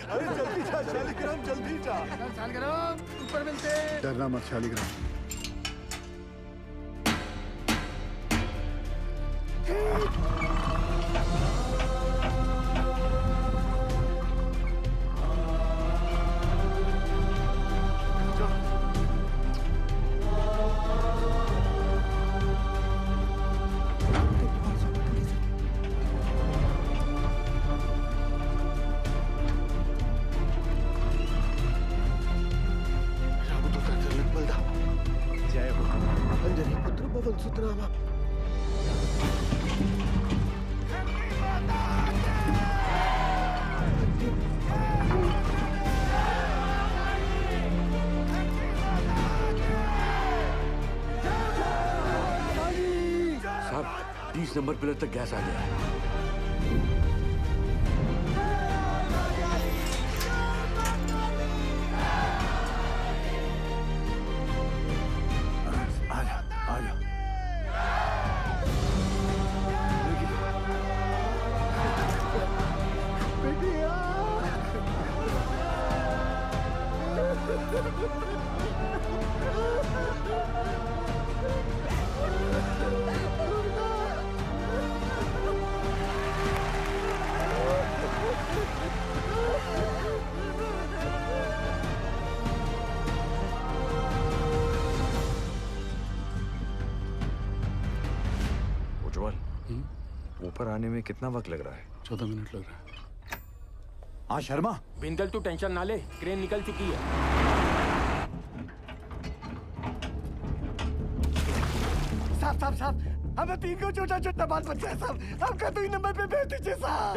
अरे जल्दी जा शालिग्राम, जल्दी जा। शालिग्राम ऊपर मिलते। डरना मत शालिग्राम। जय हो अंजनी पुत्र पवन सुतनामा। साहब 30 नंबर पिलर तक गैस आ गया है। उज्जवल, ऊपर आने में कितना वक्त लग रहा है? 14 मिनट लग रहा है। हाँ शर्मा, बिंदल तू टेंशन ना ले, क्रेन निकल चुकी है। साहब साहब साहब, हमें 3 को छोटा छोटा बाल बच्चा है साहब। आपका 2 नंबर पे भेज दीजिए साहब।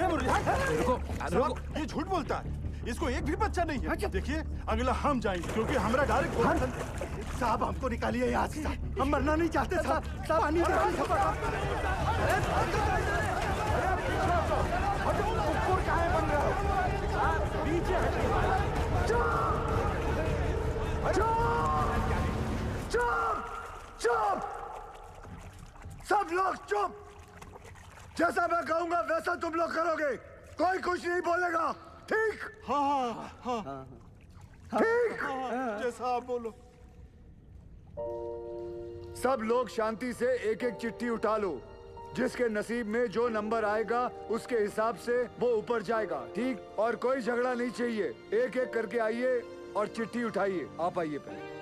रुको, ये झूठ बोलता है। इसको एक भी बच्चा नहीं है। देखिए अगला हम जाएंगे क्योंकि हमारा डायरेक्ट। साहब हमको निकालिए यहाँ से साहब, हम मरना नहीं चाहते साहब। साहब पानी चुप! सब लोग चुप! जैसा मैं कहूंगा वैसा तुम लोग करोगे। कोई कुछ नहीं बोलेगा, ठीक? हाँ हाँ हाँ ठीक, जैसा आप बोलो। सब लोग शांति से एक एक चिट्ठी उठा लो। जिसके नसीब में जो नंबर आएगा उसके हिसाब से वो ऊपर जाएगा, ठीक? और कोई झगड़ा नहीं चाहिए। एक एक करके आइए और चिट्ठी उठाइए। आप आइए पहले।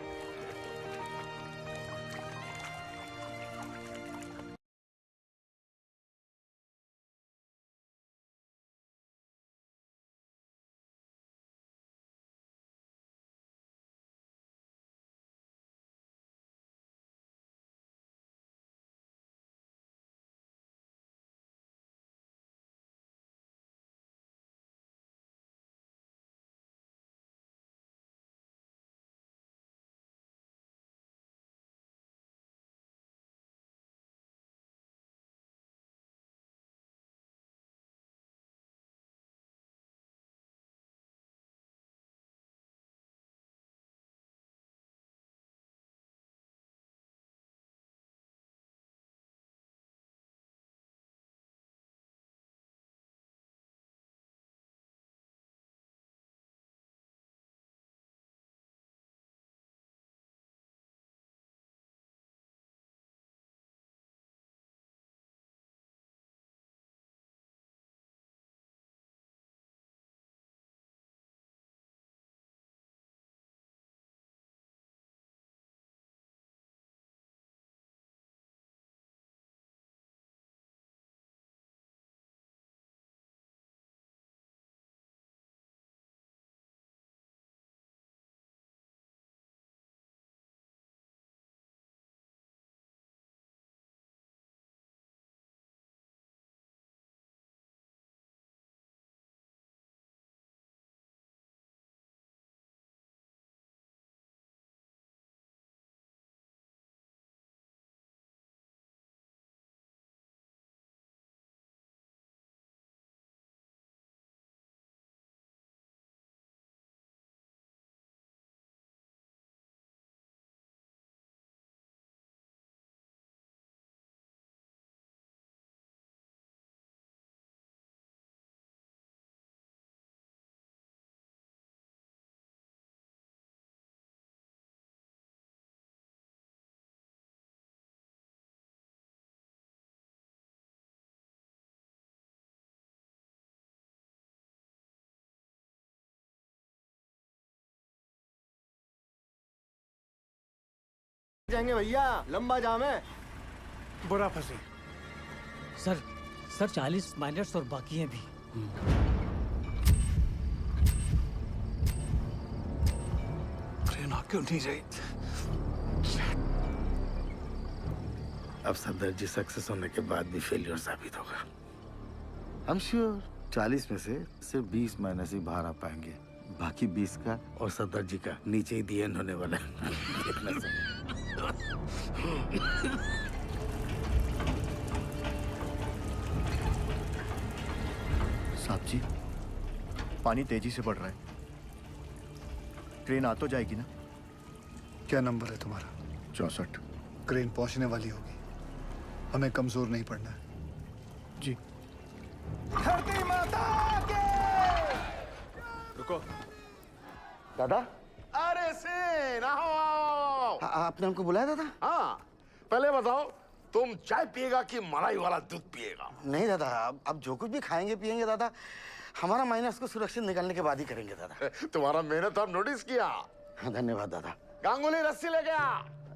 जाएंगे भैया, लंबा जाम है। बुरा फंसे। सर 40 माइनर्स और बाकी हैं भी। ट्रेन आ क्यों नहीं रही? अब सफदरजी सक्सेस होने के बाद भी फेलियर साबित होगा। I'm sure 40 में से सिर्फ 20 माइनस ही बाहर आ पाएंगे, बाकी 20 का और सफदरजी का नीचे ही दी एंड होने वाला है। देखना सर। साहब जी, पानी तेजी से बढ़ रहा है, ट्रेन आ तो जाएगी ना? क्या नंबर है तुम्हारा? 64। क्रेन पहुंचने वाली होगी, हमें कमजोर नहीं पड़ना है। जी। धरती माता के। रुको दादा। अरे सेन आओ। आपने हमको बुलाया दादा? हाँ, पहले बताओ तुम चाय पिएगा कि मलाई वाला दूध पिएगा? नहीं दादा, अब जो कुछ भी खाएंगे पिएंगे दादा, हमारा माइनस को सुरक्षित निकालने के बाद ही करेंगे दादा। तुम्हारा मेहनत आप नोटिस किया। धन्यवाद दादा। गांगुली रस्सी ले गया।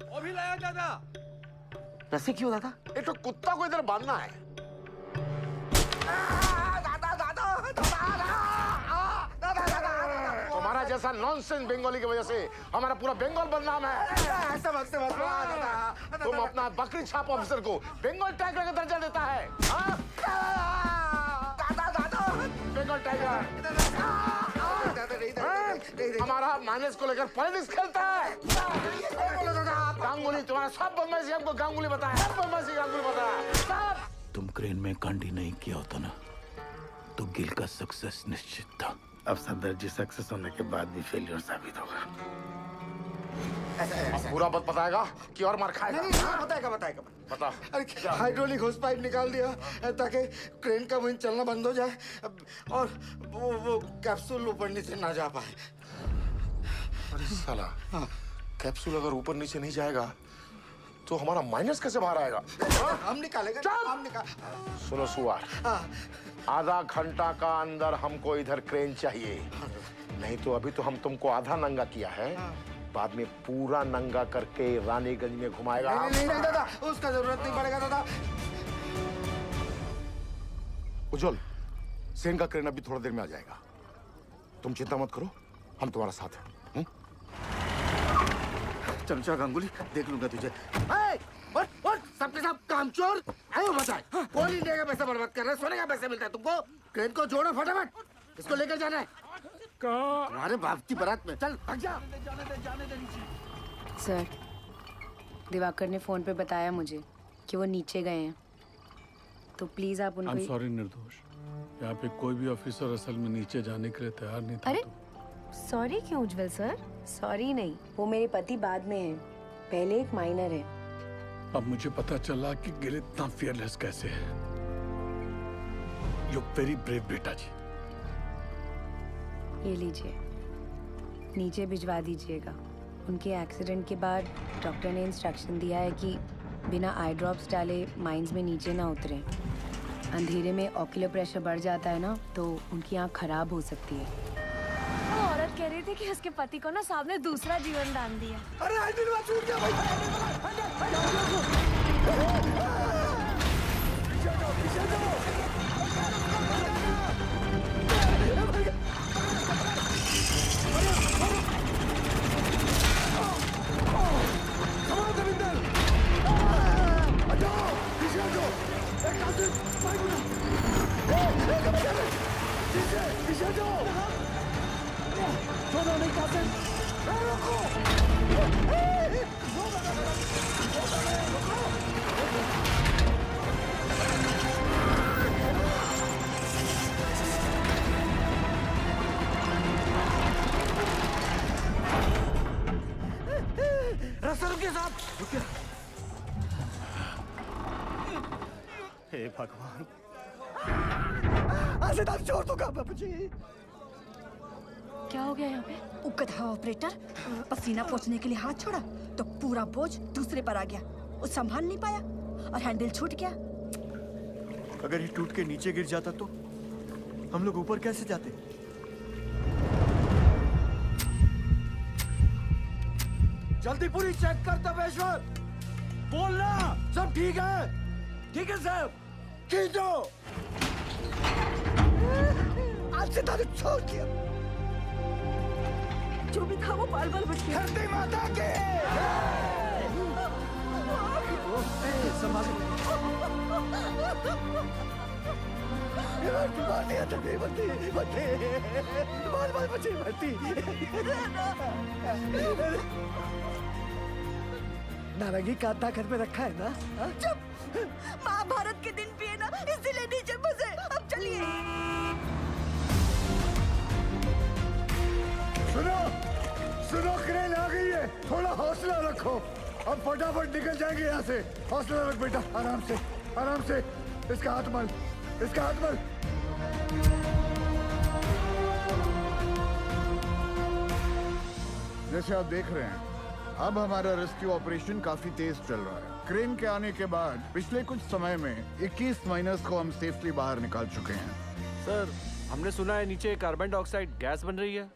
वो भी लाया दादा। रस्सी क्यों दादा? एक तो कुत्ता को इधर बांधना है। तुम्हारा जैसा नॉनसेंस बंगाली की वजह से हमारा पूरा बंगाल बदनाम है। तुम अपना बकरी छाप ऑफिसर को बंगाल टाइगर का दर्जा देता है। बंगाल टाइगर हमारा माइनस को लेकर पॉलिटिक्स खेलता है। गांगुली तुम्हारा सब बदमाशी हमको गांगुली बताया, सब बदमाशी गांगुली बताया। तुम क्रेन में कांडी नहीं किया होता ना तो गिल का सक्सेस निश्चित था। अब सफदरजी सक्सेस होने के बाद भी फेलियर साबित होगा। पूरा बात बताएगा कि और मार खाएगा? नहीं, बताएगा। बता। अरे हाइड्रोलिक होस पाइप निकाल दिया ताकि क्रेन का विंड चलना बंद हो जाए और वो कैप्सूल ऊपर नीचे ना जा पाए। अरे साला, कैप्सूल अगर ऊपर नीचे नहीं जाएगा तो हमारा माइनस कैसे बाहर आएगा? हम निकालेंगे। सुनो सुआर, आधा घंटा का अंदर हमको इधर क्रेन चाहिए, नहीं तो अभी तो हम तुमको आधा नंगा किया है, बाद में पूरा नंगा करके रानीगंज में घुमाएगा। नहीं दादा, उसका जरूरत नहीं पड़ेगा दादा। उज्जवल, सेन का क्रेन अभी थोड़ा देर में आ जाएगा, तुम चिंता मत करो, हम तुम्हारा साथ हैं। चमचा गांगुली, देख लूंगा तुझे। सबके सब कामचोर आयो बचाए। कोल इंडिया का पैसा बर्बाद कर रहे, सोने का पैसा मिलता है तुमको। क्रेन को जोड़ो फटाफट, इसको लेकर जाना है तुम्हारे बाप की बारात में। चल भाग जा। सर, दिवाकर ने फोन पे बताया मुझे कि वो नीचे गए हैं, तो प्लीज आप उनको। सॉरी निर्दोष, यहाँ पे कोई भी ऑफिसर असल में नीचे जाने के लिए तैयार नहीं था। अरे सॉरी क्यों उज्जवल सर? सॉरी नहीं, वो मेरे पति बाद में है, पहले एक माइनर है। अब मुझे पता चला कि गिल इतना फियरलेस कैसे है। यू वेरी ब्रेव बेटा जी। ये लीजिए, नीचे भिजवा दीजिएगा। उनके एक्सीडेंट के बाद डॉक्टर ने इंस्ट्रक्शन दिया है कि बिना आई ड्रॉप्स डाले माइंस में नीचे ना उतरें। अंधेरे में ऑक्यूलर प्रेशर बढ़ जाता है ना, तो उनकी आँख खराब हो सकती है। वो औरत कह रही थी कि उसके पति को ना साहब ने दूसरा जीवन दान दिया। अरे दिलवा छूट गया भाई। पीछे जाओ। रास्ता रुकिए साहब, रुकिए। हे भगवान, आसेदार छोड़ दो बाबू जी। क्या हो गया यहाँ पे? उकथा ऑपरेटर पसीना पोंछने के लिए हाथ छोड़ा तो पूरा बोझ दूसरे पर आ गया। वो संभाल नहीं पाया और हैंडल छूट गया। अगर ये टूट के नीचे गिर जाता तो हम लोग ऊपर कैसे जाते? जल्दी पूरी चेक कर तपेश्वर। बोलना सब ठीक है? ठीक है साहब। खींचो। आज से तारीख छोड़ दिया। जो भी था वो बाल बाल बच गया। धरती माता के। नारंगी काटा घर में रखा है ना? चुप। महाभारत के दिन भी है ना, इसीलिए नीचे बसे। अब चलिए। सुनो सुनो, क्रेन आ गई है, थोड़ा हौसला रखो। अब फटाफट निकल जाएंगे यहाँ से। हौसला रख बेटा, आराम से आराम से। इसका हाथ मल, इसका हाथ मल। जैसे आप देख रहे हैं, अब हमारा रेस्क्यू ऑपरेशन काफी तेज चल रहा है। क्रेन के आने के बाद पिछले कुछ समय में 21 माइनर्स को हम सेफली बाहर निकाल चुके हैं। सर, हमने सुना है नीचे कार्बन डाइऑक्साइड गैस बन रही है।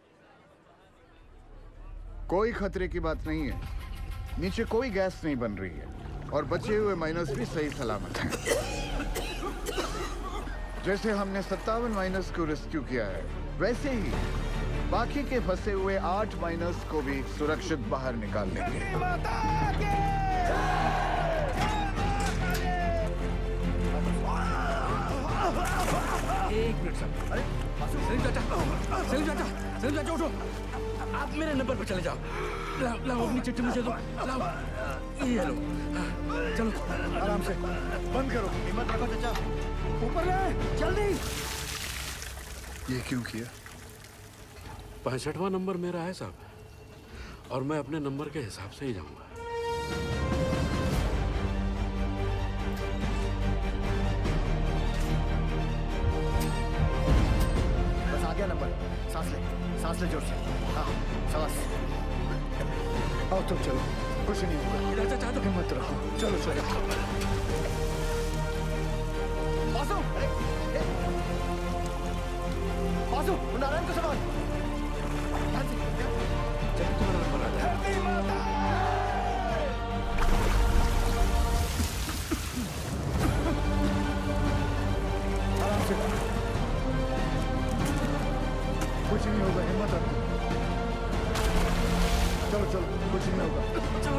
कोई खतरे की बात नहीं है, नीचे कोई गैस नहीं बन रही है और बचे हुए माइनर्स भी सही सलामत हैं। जैसे हमने 57 माइनर्स को रेस्क्यू किया है, वैसे ही बाकी के फंसे हुए 8 माइनर्स को भी सुरक्षित बाहर निकाल लेंगे। एक मिनट सर। अरे सलीम चाचा उठो। आप मेरे नंबर पर चले जाओ। लाओ अपनी चिट्ठी मुझे दो। लाओ ये लो। चलो आराम से, बंद करो। हिम्मत रखो चाचा। ऊपर ले जल्दी। ये क्यों किया? 65वां नंबर मेरा है साहब, और मैं अपने नंबर के हिसाब से ही जाऊंगा। बस आ गया नंबर। सांस ले जोर से। हाँ, सांस। आओ तुम चलो, कुछ नहीं होगा। चाचा तो हिम्मत रखो। चलो चलो। बासु, बासु, नारायण को संभाल। जब तुम्हारा नंबर आ जाए। आराम से, कुछ नहीं होगा, हिम्मत रखो। चलो चलो, कुछ नहीं होगा। चलो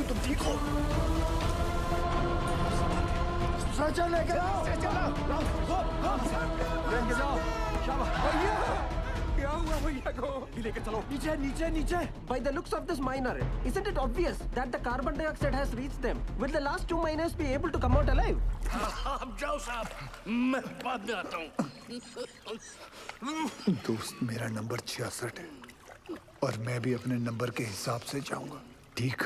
तुम ठीक हो? स्ट्रेचर लेके आओ। लेके जाओ। क्या हुआ भैया को? लेके चलो। नीचे नीचे नीचे। By the looks of this miner, isn't it obvious that the carbon dioxide has reached them? Will the last 2 miners be able to come out alive? आप जाओ साहब, मैं बाद में आता हूँ। दोस्त, मेरा नंबर 66 है और मैं भी अपने नंबर के हिसाब से जाऊंगा, ठीक?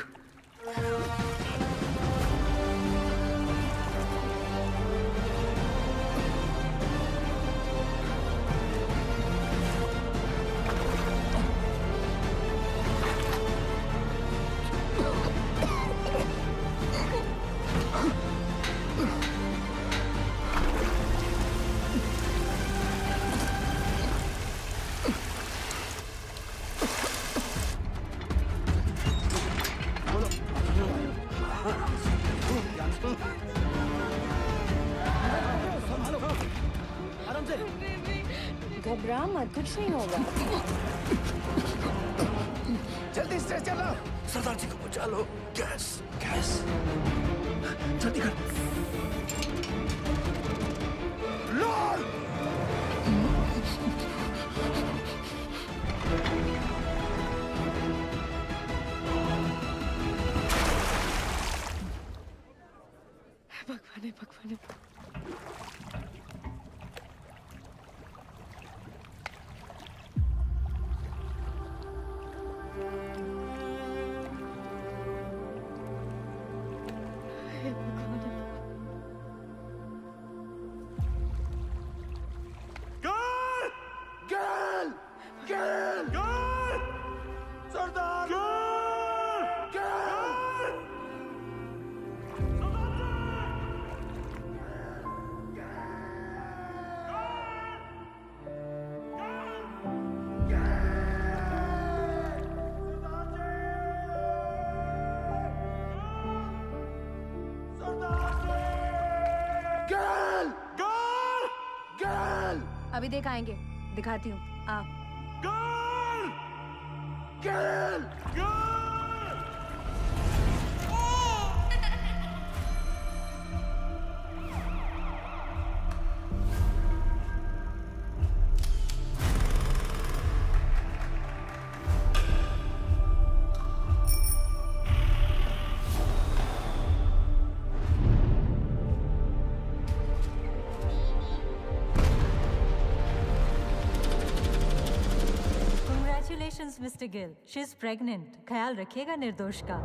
घबरा मत, कुछ नहीं होगा। जल्दी से चलो। सरदार जी को बचा लो। गैस गैस जल्दी कर। अभी देख आएंगे, दिखाती हूँ। आ Congratulations, Mr. Gill. She's pregnant. ख्याल रखिएगा निर्दोष का।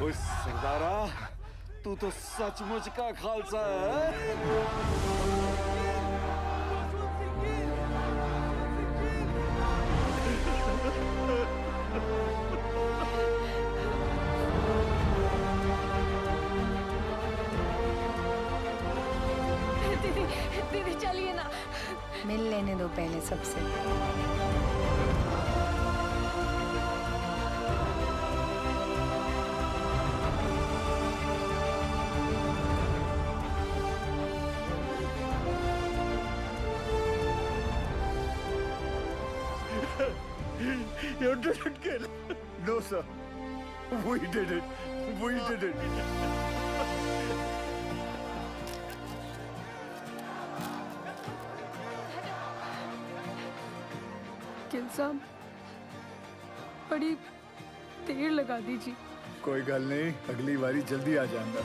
सरदारा, तू तो सचमुच का खालसा है। दीदी, दीदी चलिए ना। मिल लेने दो पहले सबसे। You didn't kill. No, sir. We did it. We did it. Gill साहब, बड़ी देर लगा दीजिए। कोई गल नहीं, अगली बारी जल्दी आ जाऊंगा।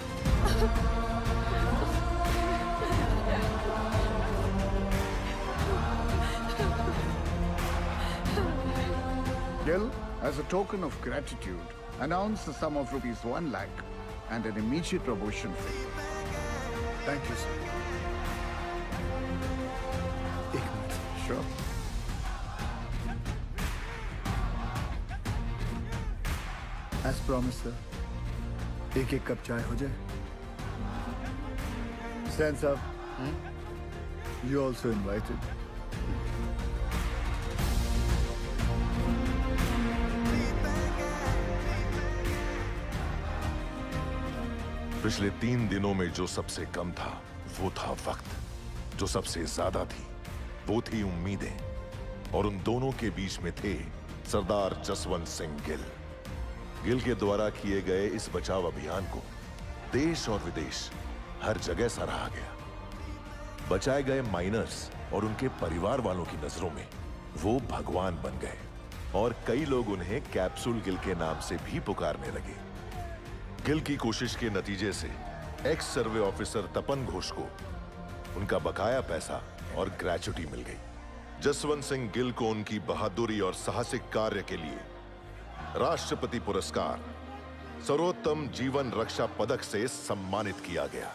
Gill, as a token of gratitude, announce the sum of ₹1 lakh and an immediate promotion fee. Thank you, sir. एक minute. Sure. As promised, sir. एक कप चाय हो जाए। Stan साहब, you also invited. पिछले 3 दिनों में जो सबसे कम था वो था वक्त। जो सबसे ज्यादा थी वो थी उम्मीदें। और उन दोनों के बीच में थे सरदार जसवंत सिंह गिल। गिल के द्वारा किए गए इस बचाव अभियान को देश और विदेश हर जगह सराहा गया। बचाए गए माइनर्स और उनके परिवार वालों की नजरों में वो भगवान बन गए और कई लोग उन्हें कैप्सूल गिल के नाम से भी पुकारने लगे। गिल की कोशिश के नतीजे से एक्स सर्वे ऑफिसर तपन घोष को उनका बकाया पैसा और ग्रेच्युटी मिल गई। जसवंत सिंह गिल को उनकी बहादुरी और साहसिक कार्य के लिए राष्ट्रपति पुरस्कार सर्वोत्तम जीवन रक्षा पदक से सम्मानित किया गया।